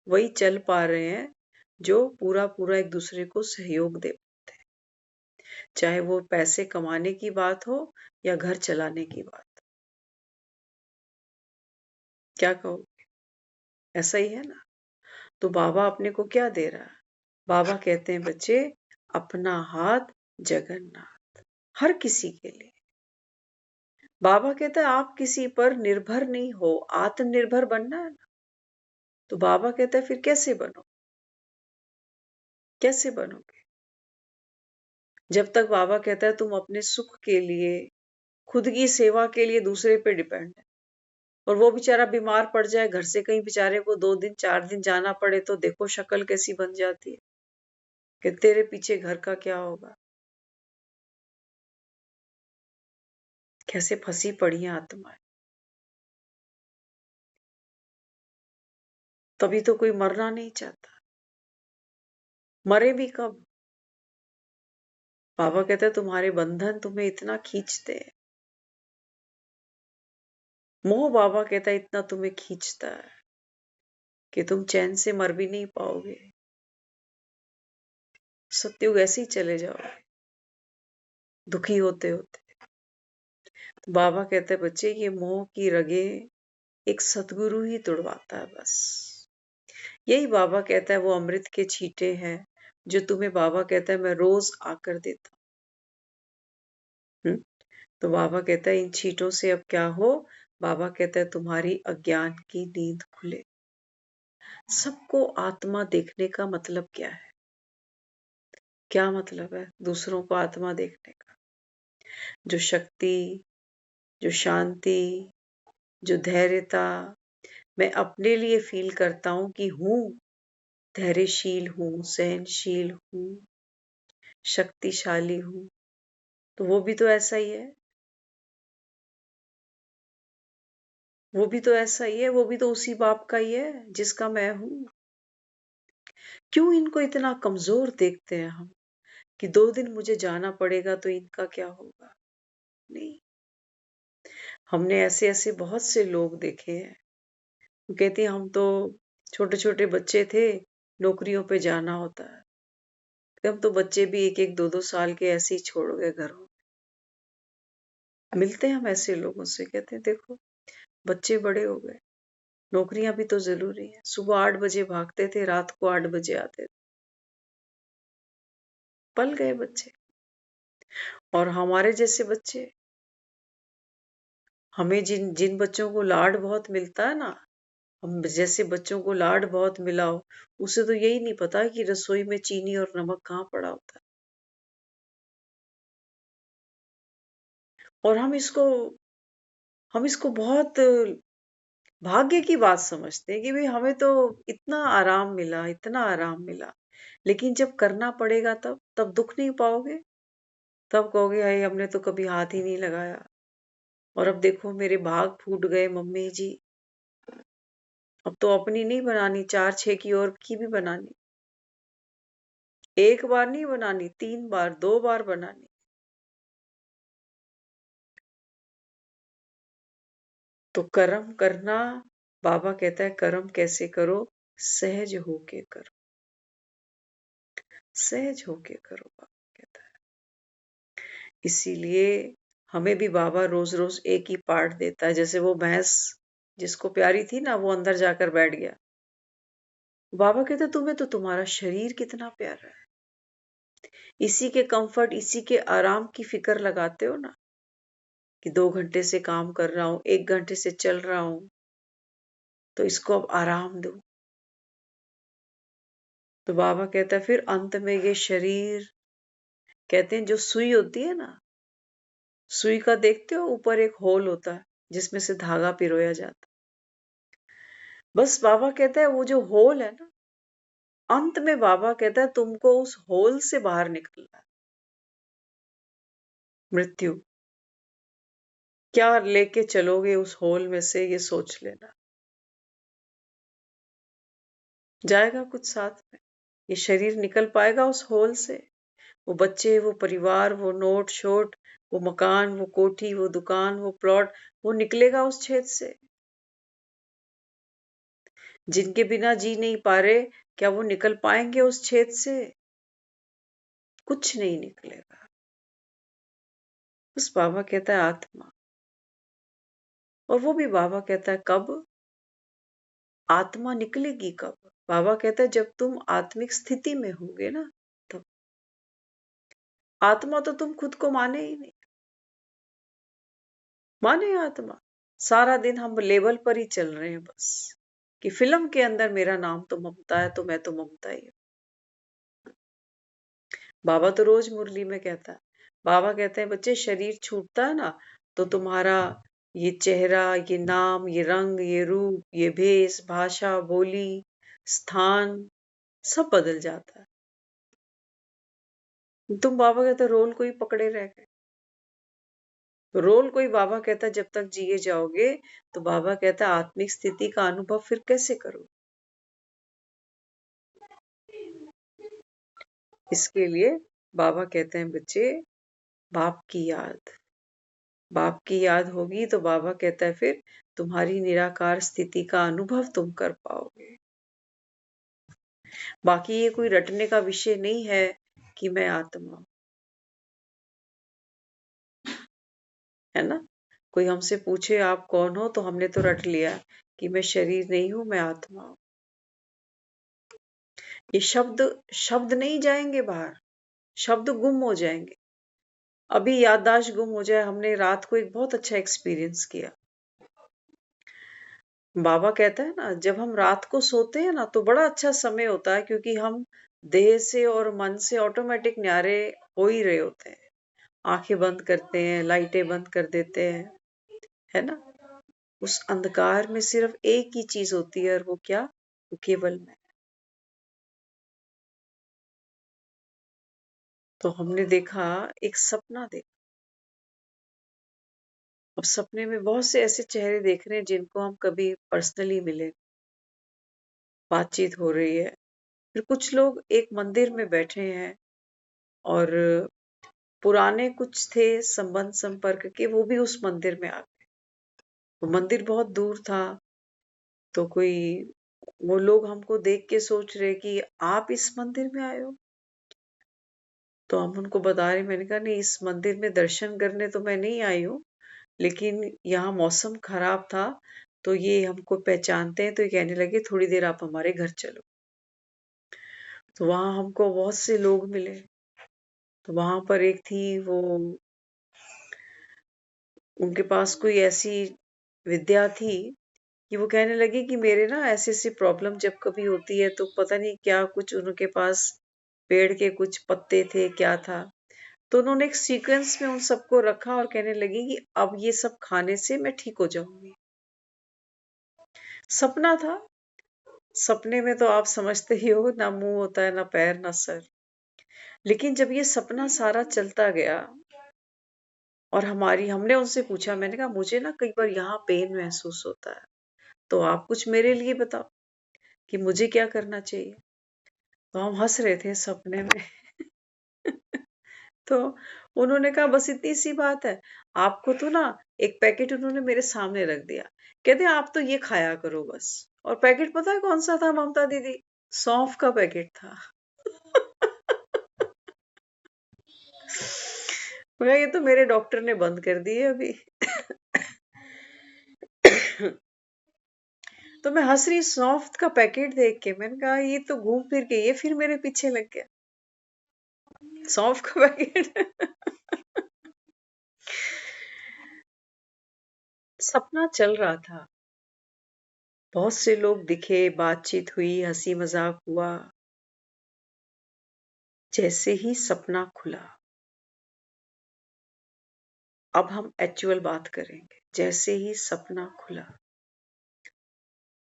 वही चल पा रहे हैं जो पूरा पूरा एक दूसरे को सहयोग दे पाते हैं, चाहे वो पैसे कमाने की बात हो या घर चलाने की बात। क्या कहो? ऐसा ही है ना? तो बाबा अपने को क्या दे रहा है? बाबा कहते हैं बच्चे, अपना हाथ जगन्नाथ, हर किसी के लिए। बाबा कहता है आप किसी पर निर्भर नहीं हो, आत्मनिर्भर बनना है ना। तो बाबा कहता है फिर कैसे बनो? कैसे बनोगे? जब तक बाबा कहता है तुम अपने सुख के लिए, खुद की सेवा के लिए दूसरे पे डिपेंड है, और वो बेचारा बीमार पड़ जाए, घर से कहीं बेचारे को 2 दिन 4 दिन जाना पड़े, तो देखो शक्ल कैसी बन जाती है कि तेरे पीछे घर का क्या होगा। कैसे फंसी पड़ी है आत्माएं। तभी तो कोई मरना नहीं चाहता। मरे भी कब? बाबा कहते हैं तुम्हारे बंधन तुम्हें इतना खींचते हैं। मोह, बाबा कहता है, इतना तुम्हें खींचता है कि तुम चैन से मर भी नहीं पाओगे। सत्युग ऐसे ही चले जाओगे, दुखी होते होते। तो बाबा कहते हैं बच्चे, ये मोह की रगे एक सतगुरु ही तुड़वाता है बस। यही बाबा कहता है वो अमृत के छींटे हैं जो तुम्हें बाबा कहता है मैं रोज आकर देता हूँ। तो बाबा कहता है इन छींटों से अब क्या हो? बाबा कहता है तुम्हारी अज्ञान की नींद खुले। सबको आत्मा देखने का मतलब क्या है? क्या मतलब है दूसरों को आत्मा देखने का? जो शक्ति, जो शांति, जो धैर्यता मैं अपने लिए फील करता हूं कि हूं, धैर्यशील हूं, सहनशील हूं, शक्तिशाली हूं, तो वो भी तो ऐसा ही है। वो भी तो ऐसा ही है, वो भी तो उसी बाप का ही है जिसका मैं हूं। क्यों इनको इतना कमजोर देखते हैं हम कि 2 दिन मुझे जाना पड़ेगा तो इनका क्या होगा? नहीं। हमने ऐसे ऐसे बहुत से लोग देखे हैं, वो कहते हैं हम तो छोटे छोटे बच्चे थे, नौकरियों पे जाना होता है, हम तो बच्चे भी 1 1 2 2 साल के ऐसे ही छोड़ गए घरों। मिलते हैं हम ऐसे लोगों से, कहते हैं देखो बच्चे बड़े हो गए, नौकरियां भी तो जरूरी है। सुबह 8 बजे भागते थे, रात को 8 बजे आते थे। पल गए बच्चे। और हमारे जैसे बच्चे, हमें जिन जिन बच्चों को लाड बहुत मिलता है ना, हम जैसे बच्चों को लाड बहुत मिला हो, उसे तो यही नहीं पता कि रसोई में चीनी और नमक कहाँ पड़ा होता है। और हम इसको बहुत भाग्य की बात समझते हैं कि भाई हमें तो इतना आराम मिला, इतना आराम मिला। लेकिन जब करना पड़ेगा तब दुख नहीं पाओगे। तब कहोगे हाय हमने तो कभी हाथ ही नहीं लगाया, और अब देखो मेरे भाग फूट गए मम्मी जी। अब तो अपनी नहीं बनानी, 4 6 की और की भी बनानी। एक बार नहीं बनानी, 3 बार 2 बार बनानी। तो कर्म करना, बाबा कहता है कर्म कैसे करो? सहज होके करो, सहज होके करो, बाबा कहता है। इसीलिए हमें भी बाबा रोज रोज एक ही पाठ देता है। जैसे वो भैंस जिसको प्यारी थी ना, वो अंदर जाकर बैठ गया। बाबा कहते तुम्हें तो तुम्हारा शरीर कितना प्यारा है, इसी के कंफर्ट, इसी के आराम की फिक्र लगाते हो ना, कि 2 घंटे से काम कर रहा हूं, 1 घंटे से चल रहा हूं, तो इसको अब आराम दो। तो बाबा कहता है फिर अंत में ये शरीर, कहते हैं जो सुई होती है ना, सुई का देखते हो ऊपर एक होल होता है जिसमें से धागा पिरोया जाता है। बस बाबा कहता है वो जो होल है ना, अंत में बाबा कहता है तुमको उस होल से बाहर निकलना है। मृत्यु क्या लेके चलोगे उस होल में से, ये सोच लेना। जाएगा कुछ साथ में, ये शरीर निकल पाएगा उस होल से? वो बच्चे, वो परिवार, वो नोट शोट, वो मकान, वो कोठी, वो दुकान, वो प्लॉट, वो निकलेगा उस छेद से? जिनके बिना जी नहीं पा रहे, क्या वो निकल पाएंगे उस छेद से? कुछ नहीं निकलेगा। बस बाबा कहता है आत्मा। और वो भी बाबा कहता है कब? आत्मा निकलेगी कब? बाबा कहता है जब तुम आत्मिक स्थिति में होगे ना, तब। आत्मा तो तुम खुद को माने ही नहीं। माने आत्मा? सारा दिन हम लेवल पर ही चल रहे हैं बस, कि फिल्म के अंदर मेरा नाम तो ममता है, तो मैं तो ममता ही हूँ। बाबा तो रोज मुरली में कहता है, बाबा कहते हैं बच्चे शरीर छूटता है ना, तो तुम्हारा ये चेहरा, ये नाम, ये रंग, ये रूप, ये भेष, भाषा, बोली, स्थान, सब बदल जाता है। तुम, बाबा कहते रोल को ही पकड़े रह गए। रोल कोई, बाबा कहता जब तक जिए जाओगे, तो बाबा कहता आत्मिक स्थिति का अनुभव फिर कैसे करो? इसके लिए बाबा कहते हैं बच्चे, बाप की याद। बाप की याद होगी तो बाबा कहता है फिर तुम्हारी निराकार स्थिति का अनुभव तुम कर पाओगे। बाकी ये कोई रटने का विषय नहीं है कि मैं आत्मा हूं, है ना? कोई हमसे पूछे आप कौन हो, तो हमने तो रट लिया कि मैं शरीर नहीं हूं, मैं आत्मा हूं। ये शब्द शब्द नहीं जाएंगे बाहर, शब्द गुम हो जाएंगे। अभी याददाश्त गुम हो जाए। हमने रात को एक बहुत अच्छा एक्सपीरियंस किया। बाबा कहता है ना, जब हम रात को सोते हैं ना, तो बड़ा अच्छा समय होता है, क्योंकि हम देह से और मन से ऑटोमेटिक न्यारे हो ही रहे होते हैं। आंखें बंद करते हैं, लाइटें बंद कर देते हैं, है ना? उस अंधकार में सिर्फ एक ही चीज होती है, और वो क्या? वो केवल मैं। तो हमने देखा, एक सपना देखा। अब सपने में बहुत से ऐसे चेहरे देख रहे हैं जिनको हम कभी पर्सनली मिले, बातचीत हो रही है। फिर कुछ लोग एक मंदिर में बैठे हैं, और पुराने कुछ थे संबंध संपर्क के, वो भी उस मंदिर में आ गए। वो मंदिर बहुत दूर था, तो कोई, वो लोग हमको देख के सोच रहे कि आप इस मंदिर में आए हो। तो हम उनको बता रहे, मैंने कहा नहीं, इस मंदिर में दर्शन करने तो मैं नहीं आई हूँ, लेकिन यहाँ मौसम खराब था, तो ये हमको पहचानते हैं, तो ये कहने लगे थोड़ी देर आप हमारे घर चलो। तो वहां हमको बहुत से लोग मिले। तो वहां पर एक थी, वो, उनके पास कोई ऐसी विद्या थी कि वो कहने लगी कि मेरे ना ऐसी ऐसी प्रॉब्लम जब कभी होती है, तो पता नहीं क्या, कुछ उनके पास पेड़ के कुछ पत्ते थे, क्या था। तो उन्होंने एक सीक्वेंस में उन सबको रखा, और कहने लगी कि अब ये सब खाने से मैं ठीक हो जाऊंगी। सपना था। सपने में तो आप समझते ही हो, ना मुंह होता है, ना पैर, ना सर। लेकिन जब ये सपना सारा चलता गया, और हमने उनसे पूछा, मैंने कहा मुझे ना कई बार यहाँ पेन महसूस होता है, तो आप कुछ मेरे लिए बताओ कि मुझे क्या करना चाहिए। तो हम हंस रहे थे सपने में। तो उन्होंने कहा बस इतनी सी बात है, आपको तो ना, एक पैकेट उन्होंने मेरे सामने रख दिया। कहते आप तो ये खाया करो बस। और पैकेट पता है कौन सा था ममता दीदी? सौंफ का पैकेट था। मगर ये तो मेरे डॉक्टर ने बंद कर दिए अभी। तो मैं हंस रही, सौंफ का पैकेट देख के। मैंने कहा ये तो घूम फिर के ये फिर मेरे पीछे लग गया, सौंफ का पैकेट। सपना चल रहा था, बहुत से लोग दिखे, बातचीत हुई, हंसी मजाक हुआ। जैसे ही सपना खुला, अब हम एक्चुअल बात करेंगे। जैसे ही सपना खुला,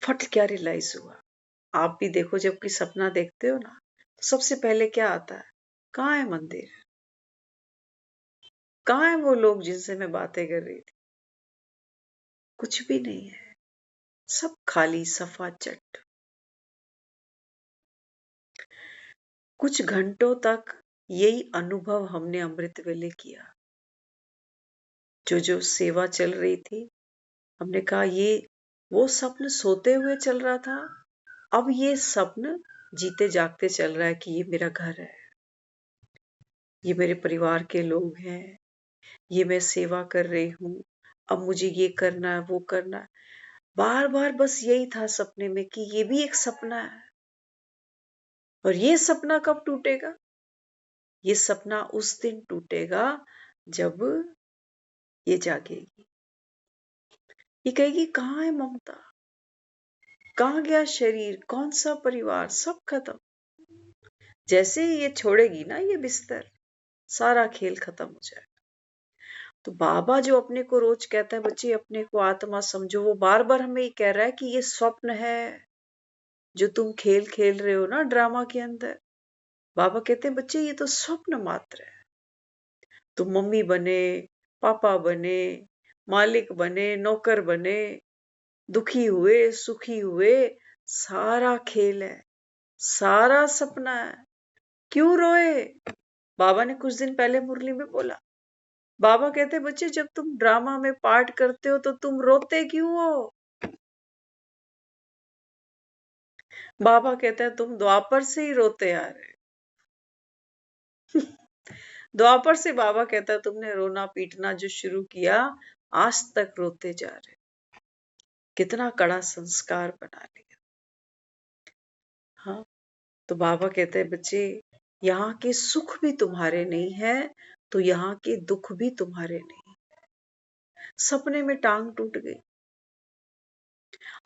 फट क्या रियलाइज हुआ। आप भी देखो, जब कोई सपना देखते हो ना, तो सबसे पहले क्या आता है? कहाँ है मंदिर? कहाँ है वो लोग जिनसे मैं बातें कर रही थी? कुछ भी नहीं है, सब खाली सफा चट। कुछ घंटों तक यही अनुभव हमने अमृत वेले किया। जो जो सेवा चल रही थी, हमने कहा ये वो स्वप्न सोते हुए चल रहा था, अब ये स्वप्न जीते जागते चल रहा है कि ये मेरा घर है, ये मेरे परिवार के लोग हैं, ये मैं सेवा कर रही हूँ, अब मुझे ये करना है, वो करना है। बार बार बस यही था सपने में कि ये भी एक सपना है। और ये सपना कब टूटेगा? ये सपना उस दिन टूटेगा जब ये जागेगी। ये कहेगी कहाँ है ममता, कहाँ गया शरीर, कौन सा परिवार, सब खत्म। जैसे ही ये छोड़ेगी ना ये बिस्तर, सारा खेल खत्म हो जाएगा। तो बाबा जो अपने को रोज कहता है बच्चे अपने को आत्मा समझो, वो बार बार हमें ये कह रहा है कि ये स्वप्न है जो तुम खेल खेल रहे हो ना ड्रामा के अंदर। बाबा कहते हैं बच्चे ये तो स्वप्न मात्र है। तुम मम्मी बने, पापा बने, मालिक बने, नौकर बने, दुखी हुए, सुखी हुए, सारा खेल है, सारा सपना है। क्यों रोए? बाबा ने कुछ दिन पहले मुरली में बोला। बाबा कहते बच्चे जब तुम ड्रामा में पार्ट करते हो तो तुम रोते क्यों हो? बाबा कहता है तुम द्वापर से ही रोते आ रहे हो। द्वापर से बाबा कहता है तुमने रोना पीटना जो शुरू किया, आज तक रोते जा रहे हो। कितना कड़ा संस्कार बना लिया। हाँ, तो बाबा कहते हैं बच्चे यहाँ के सुख भी तुम्हारे नहीं है, तो यहाँ के दुख भी तुम्हारे नहीं। सपने में टांग टूट गई।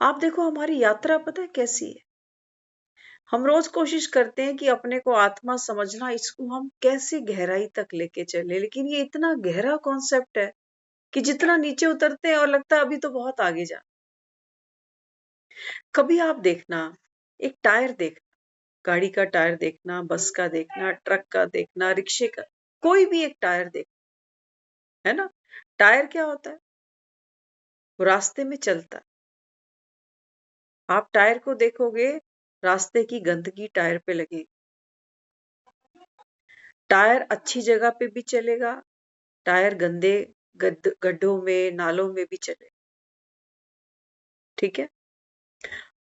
आप देखो हमारी यात्रा पता है कैसी है। हम रोज कोशिश करते हैं कि अपने को आत्मा समझना, इसको हम कैसे गहराई तक लेके चले, लेकिन ये इतना गहरा कॉन्सेप्ट है कि जितना नीचे उतरते हैं और लगता है अभी तो बहुत आगे जा। कभी आप देखना, एक टायर देखना, गाड़ी का टायर देखना, बस का देखना, ट्रक का देखना, रिक्शे का, कोई भी एक टायर देखना, है ना। टायर क्या होता है? वो रास्ते में चलता है। आप टायर को देखोगे, रास्ते की गंदगी टायर पे लगेगी। टायर अच्छी जगह पे भी चलेगा, टायर गंदे गड्ढों में, नालों में भी चले। ठीक है।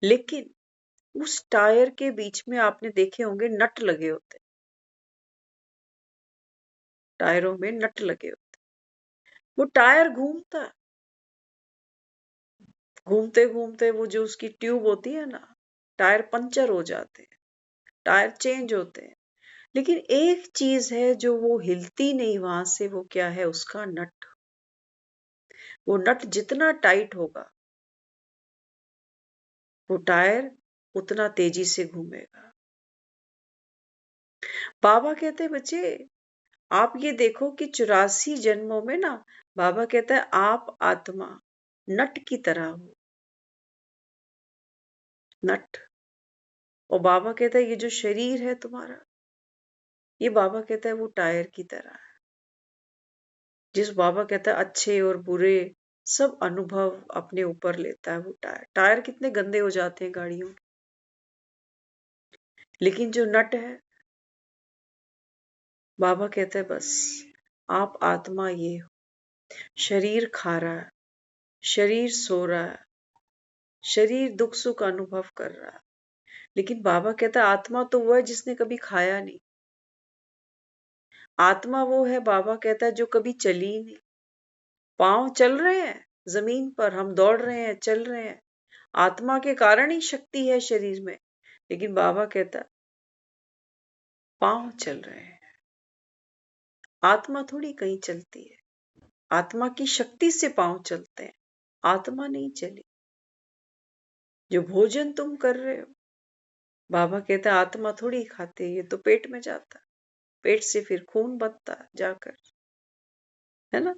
लेकिन उस टायर के बीच में आपने देखे होंगे नट लगे होते। टायरों में नट लगे होते। वो टायर घूमता है। घूमते घूमते वो जो उसकी ट्यूब होती है ना, टायर पंचर हो जाते हैं, टायर चेंज होते हैं। लेकिन एक चीज है जो वो हिलती नहीं वहां से, वो क्या है? उसका नट। वो नट जितना टाइट होगा, वो टायर उतना तेजी से घूमेगा। बाबा कहते हैं बच्चे आप ये देखो कि 84 जन्मों में ना, बाबा कहता है आप आत्मा नट की तरह हो। नट। और बाबा कहता है ये जो शरीर है तुम्हारा, ये बाबा कहता है वो टायर की तरह है। जिस बाबा कहता है अच्छे और बुरे सब अनुभव अपने ऊपर लेता है वो टायर। टायर कितने गंदे हो जाते हैं गाड़ियों के, लेकिन जो नट है, बाबा कहता है बस आप आत्मा ये हो। शरीर खा रहा है, शरीर सो रहा है, शरीर दुख सुख अनुभव कर रहा है, लेकिन बाबा कहता है आत्मा तो वो है जिसने कभी खाया नहीं। आत्मा वो है, बाबा कहता है, जो कभी चली ही नहीं। पांव चल रहे हैं जमीन पर, हम दौड़ रहे हैं, चल रहे हैं, आत्मा के कारण ही शक्ति है शरीर में। लेकिन बाबा कहता है पांव चल रहे हैं, आत्मा थोड़ी कहीं चलती है। आत्मा की शक्ति से पांव चलते हैं, आत्मा नहीं चली। जो भोजन तुम कर रहे हो, बाबा कहता है आत्मा थोड़ी खाती है, ये तो पेट में जाता है, पेट से फिर खून बनता है जाकर। है ना।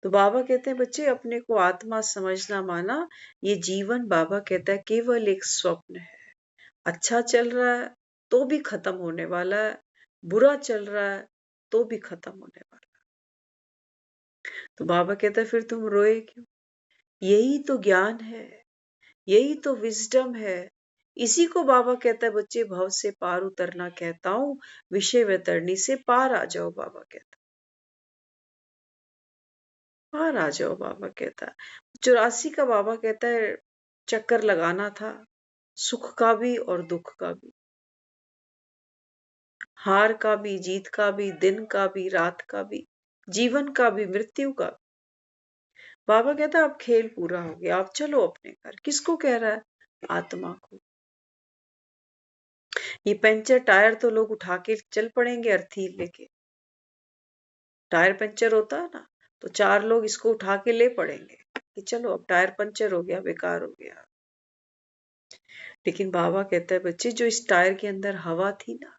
तो बाबा कहते हैं बच्चे अपने को आत्मा समझना माना, ये जीवन बाबा कहता है केवल एक स्वप्न है। अच्छा चल रहा है तो भी खत्म होने वाला है, बुरा चल रहा है तो भी खत्म होने वाला है। तो बाबा कहता है फिर तुम रोए क्यों? यही तो ज्ञान है, यही तो विजडम है। इसी को बाबा कहता है बच्चे भव से पार उतरना कहता हूँ, विषय वैतरणी से पार आ जाओ बाबा कहता है। पार आ जाओ बाबा कहता है। 84 का बाबा कहता है चक्कर लगाना था, सुख का भी और दुख का भी, हार का भी, जीत का भी, दिन का भी, रात का भी, जीवन का भी, मृत्यु का भी। बाबा कहता है अब खेल पूरा हो गया, अब चलो अपने घर। किसको कह रहा है? आत्मा को। ये पंचर टायर तो लोग उठा के चल पड़ेंगे अर्थी लेके। टायर पंचर होता है ना, तो 4 लोग इसको उठा के ले पड़ेंगे कि चलो अब टायर पंचर हो गया, बेकार हो गया। लेकिन बाबा कहता है बच्चे जो इस टायर के अंदर हवा थी ना,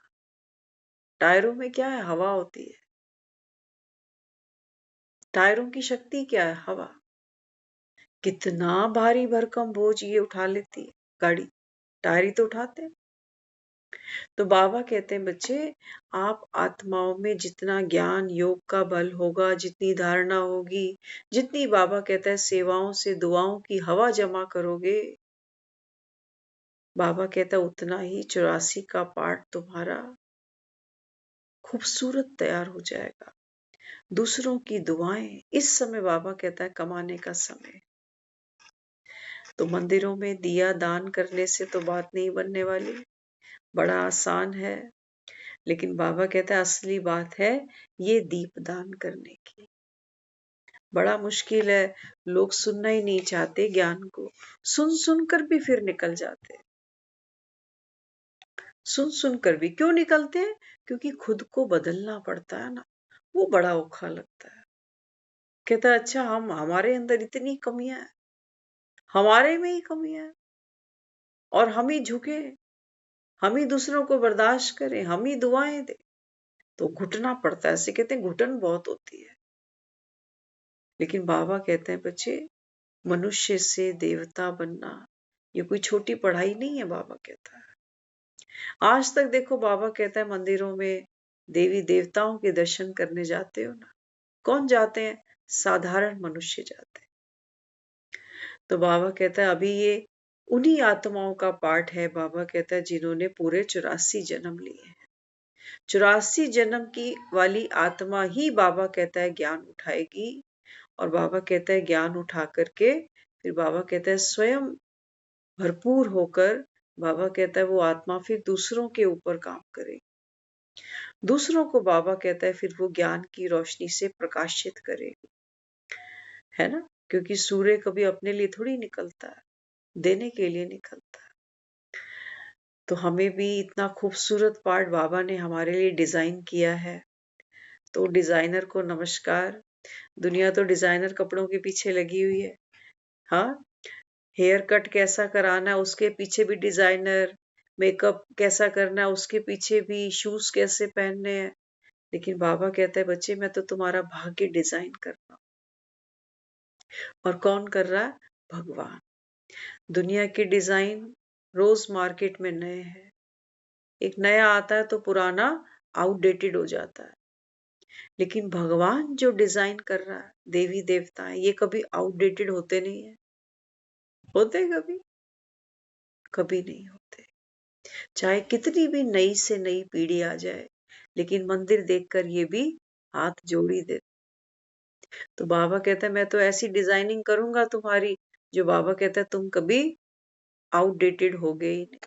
टायरों में क्या है? हवा होती है। टायरों की शक्ति क्या है? हवा। कितना भारी भरकम बोझ ये उठा लेती है गाड़ी, टायर ही तो उठाते हैं। तो बाबा कहते हैं बच्चे आप आत्माओं में जितना ज्ञान योग का बल होगा, जितनी धारणा होगी, जितनी बाबा कहता है सेवाओं से दुआओं की हवा जमा करोगे, बाबा कहता है उतना ही 84 का पाठ तुम्हारा खूबसूरत तैयार हो जाएगा। दूसरों की दुआएं इस समय बाबा कहता है कमाने का समय। तो मंदिरों में दिया दान करने से तो बात नहीं बनने वाली, बड़ा आसान है। लेकिन बाबा कहता है असली बात है ये दीप दान करने की। बड़ा मुश्किल है, लोग सुनना ही नहीं चाहते ज्ञान को, सुन सुन कर भी फिर निकल जाते हैं। सुन सुन कर भी क्यों निकलते हैं? क्योंकि खुद को बदलना पड़ता है ना, वो बड़ा औखा लगता है। कहता है अच्छा हम हमारे अंदर इतनी कमियां है, हमारे में ही कमियां है, और हम ही झुके, हम ही दूसरों को बर्दाश्त करें, हम ही दुआएं दें। तो घुटना पड़ता है, ऐसे कहते हैं घुटन बहुत होती है। लेकिन बाबा कहते हैं बच्चे मनुष्य से देवता बनना ये कोई छोटी पढ़ाई नहीं है। बाबा कहता है आज तक देखो, बाबा कहता है मंदिरों में देवी देवताओं के दर्शन करने जाते हो ना, कौन जाते हैं? साधारण मनुष्य जाते हैं। तो बाबा कहता है अभी ये उन्हीं आत्माओं का पाठ है। बाबा कहता है जिन्होंने पूरे 84 जन्म लिए हैं। 84 जन्म की वाली आत्मा ही बाबा कहता है ज्ञान उठाएगी। और बाबा कहता है ज्ञान उठा करके फिर बाबा कहता है स्वयं भरपूर होकर, बाबा कहता है वो आत्मा फिर दूसरों के ऊपर काम करे, दूसरों को बाबा कहता है फिर वो ज्ञान की रोशनी से प्रकाशित करे, है ना। क्योंकि सूर्य कभी अपने लिए थोड़ी निकलता है, देने के लिए निकलता है। तो हमें भी इतना खूबसूरत पार्ट बाबा ने हमारे लिए डिजाइन किया है। तो डिजाइनर को नमस्कार। दुनिया तो डिजाइनर कपड़ों के पीछे लगी हुई है। हाँ, हेयर कट कैसा कराना है उसके पीछे भी डिजाइनर, मेकअप कैसा करना है उसके पीछे भी, शूज कैसे पहनने हैं। लेकिन बाबा कहता है बच्चे मैं तो तुम्हारा भाग्य डिजाइन कर रहा हूं। और कौन कर रहा है? भगवान। दुनिया के डिजाइन रोज मार्केट में नए हैं, एक नया आता है तो पुराना आउटडेटेड हो जाता है। लेकिन भगवान जो डिजाइन कर रहा है, देवी देवता है, ये कभी आउटडेटेड होते नहीं है। होते कभी? कभी नहीं होते। चाहे कितनी भी नई से नई पीढ़ी आ जाए, लेकिन मंदिर देखकर ये भी हाथ जोड़ी दे। तो बाबा कहता है मैं तो ऐसी डिजाइनिंग करूंगा तुम्हारी, जो बाबा कहता है तुम कभी आउटडेटेड हो गए ही नहीं।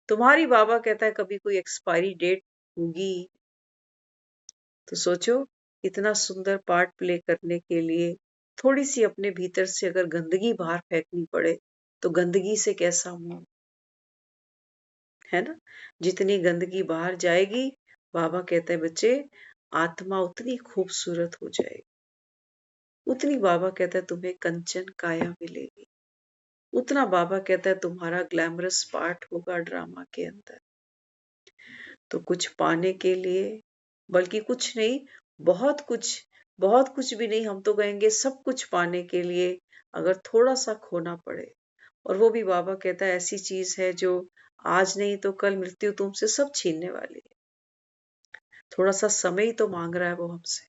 तुम्हारी बाबा कहता है कभी कोई एक्सपायरी डेट होगी? तो सोचो, इतना सुंदर पार्ट प्ले करने के लिए थोड़ी सी अपने भीतर से अगर गंदगी बाहर फेंकनी पड़े, तो गंदगी से कैसा मुंह, है ना। जितनी गंदगी बाहर जाएगी, बाबा कहते हैं बच्चे आत्मा उतनी खूबसूरत हो जाएगी, उतनी बाबा कहता है तुम्हें कंचन काया मिलेगी, उतना बाबा कहता है तुम्हारा ग्लैमरस पार्ट होगा ड्रामा के अंदर। तो कुछ पाने के लिए, बल्कि कुछ नहीं, बहुत कुछ बहुत कुछ भी नहीं, हम तो कहेंगे सब कुछ पाने के लिए अगर थोड़ा सा खोना पड़े, और वो भी बाबा कहता है ऐसी चीज है जो आज नहीं तो कल मृत्यु तुमसे सब छीनने वाली है। थोड़ा सा समय ही तो मांग रहा है वो हमसे।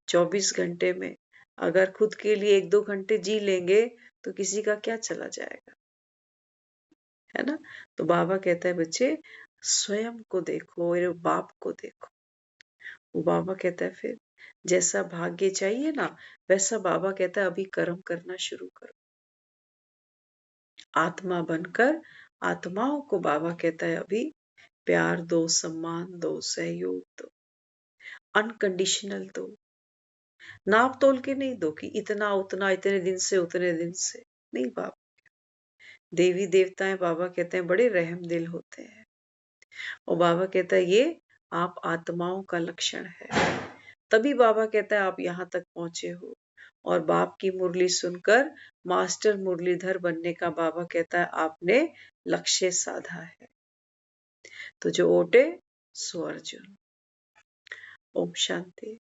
24 घंटे में अगर खुद के लिए 1-2 घंटे जी लेंगे तो किसी का क्या चला जाएगा, है ना। तो बाबा कहता है बच्चे स्वयं को देखो और बाप को देखो। वो बाबा कहता है फिर जैसा भाग्य चाहिए ना, वैसा बाबा कहता है अभी कर्म करना शुरू करो। आत्मा बनकर आत्माओं को बाबा कहता है अभी प्यार दो, सम्मान दो, सहयोग दो, अनकंडीशनल दो। नाप तोल के नहीं दो कि इतना उतना, इतने दिन से उतने दिन से नहीं। बाबा देवी देवताएं बाबा कहते हैं बड़े रहम दिल होते हैं, और बाबा कहता है ये आप आत्माओं का लक्षण है। तभी बाबा कहता है आप यहाँ तक पहुंचे हो, और बाप की मुरली सुनकर मास्टर मुरलीधर बनने का बाबा कहता है आपने लक्ष्य साधा है। तो जो ओटे सो अर्जुन। ओम शांति।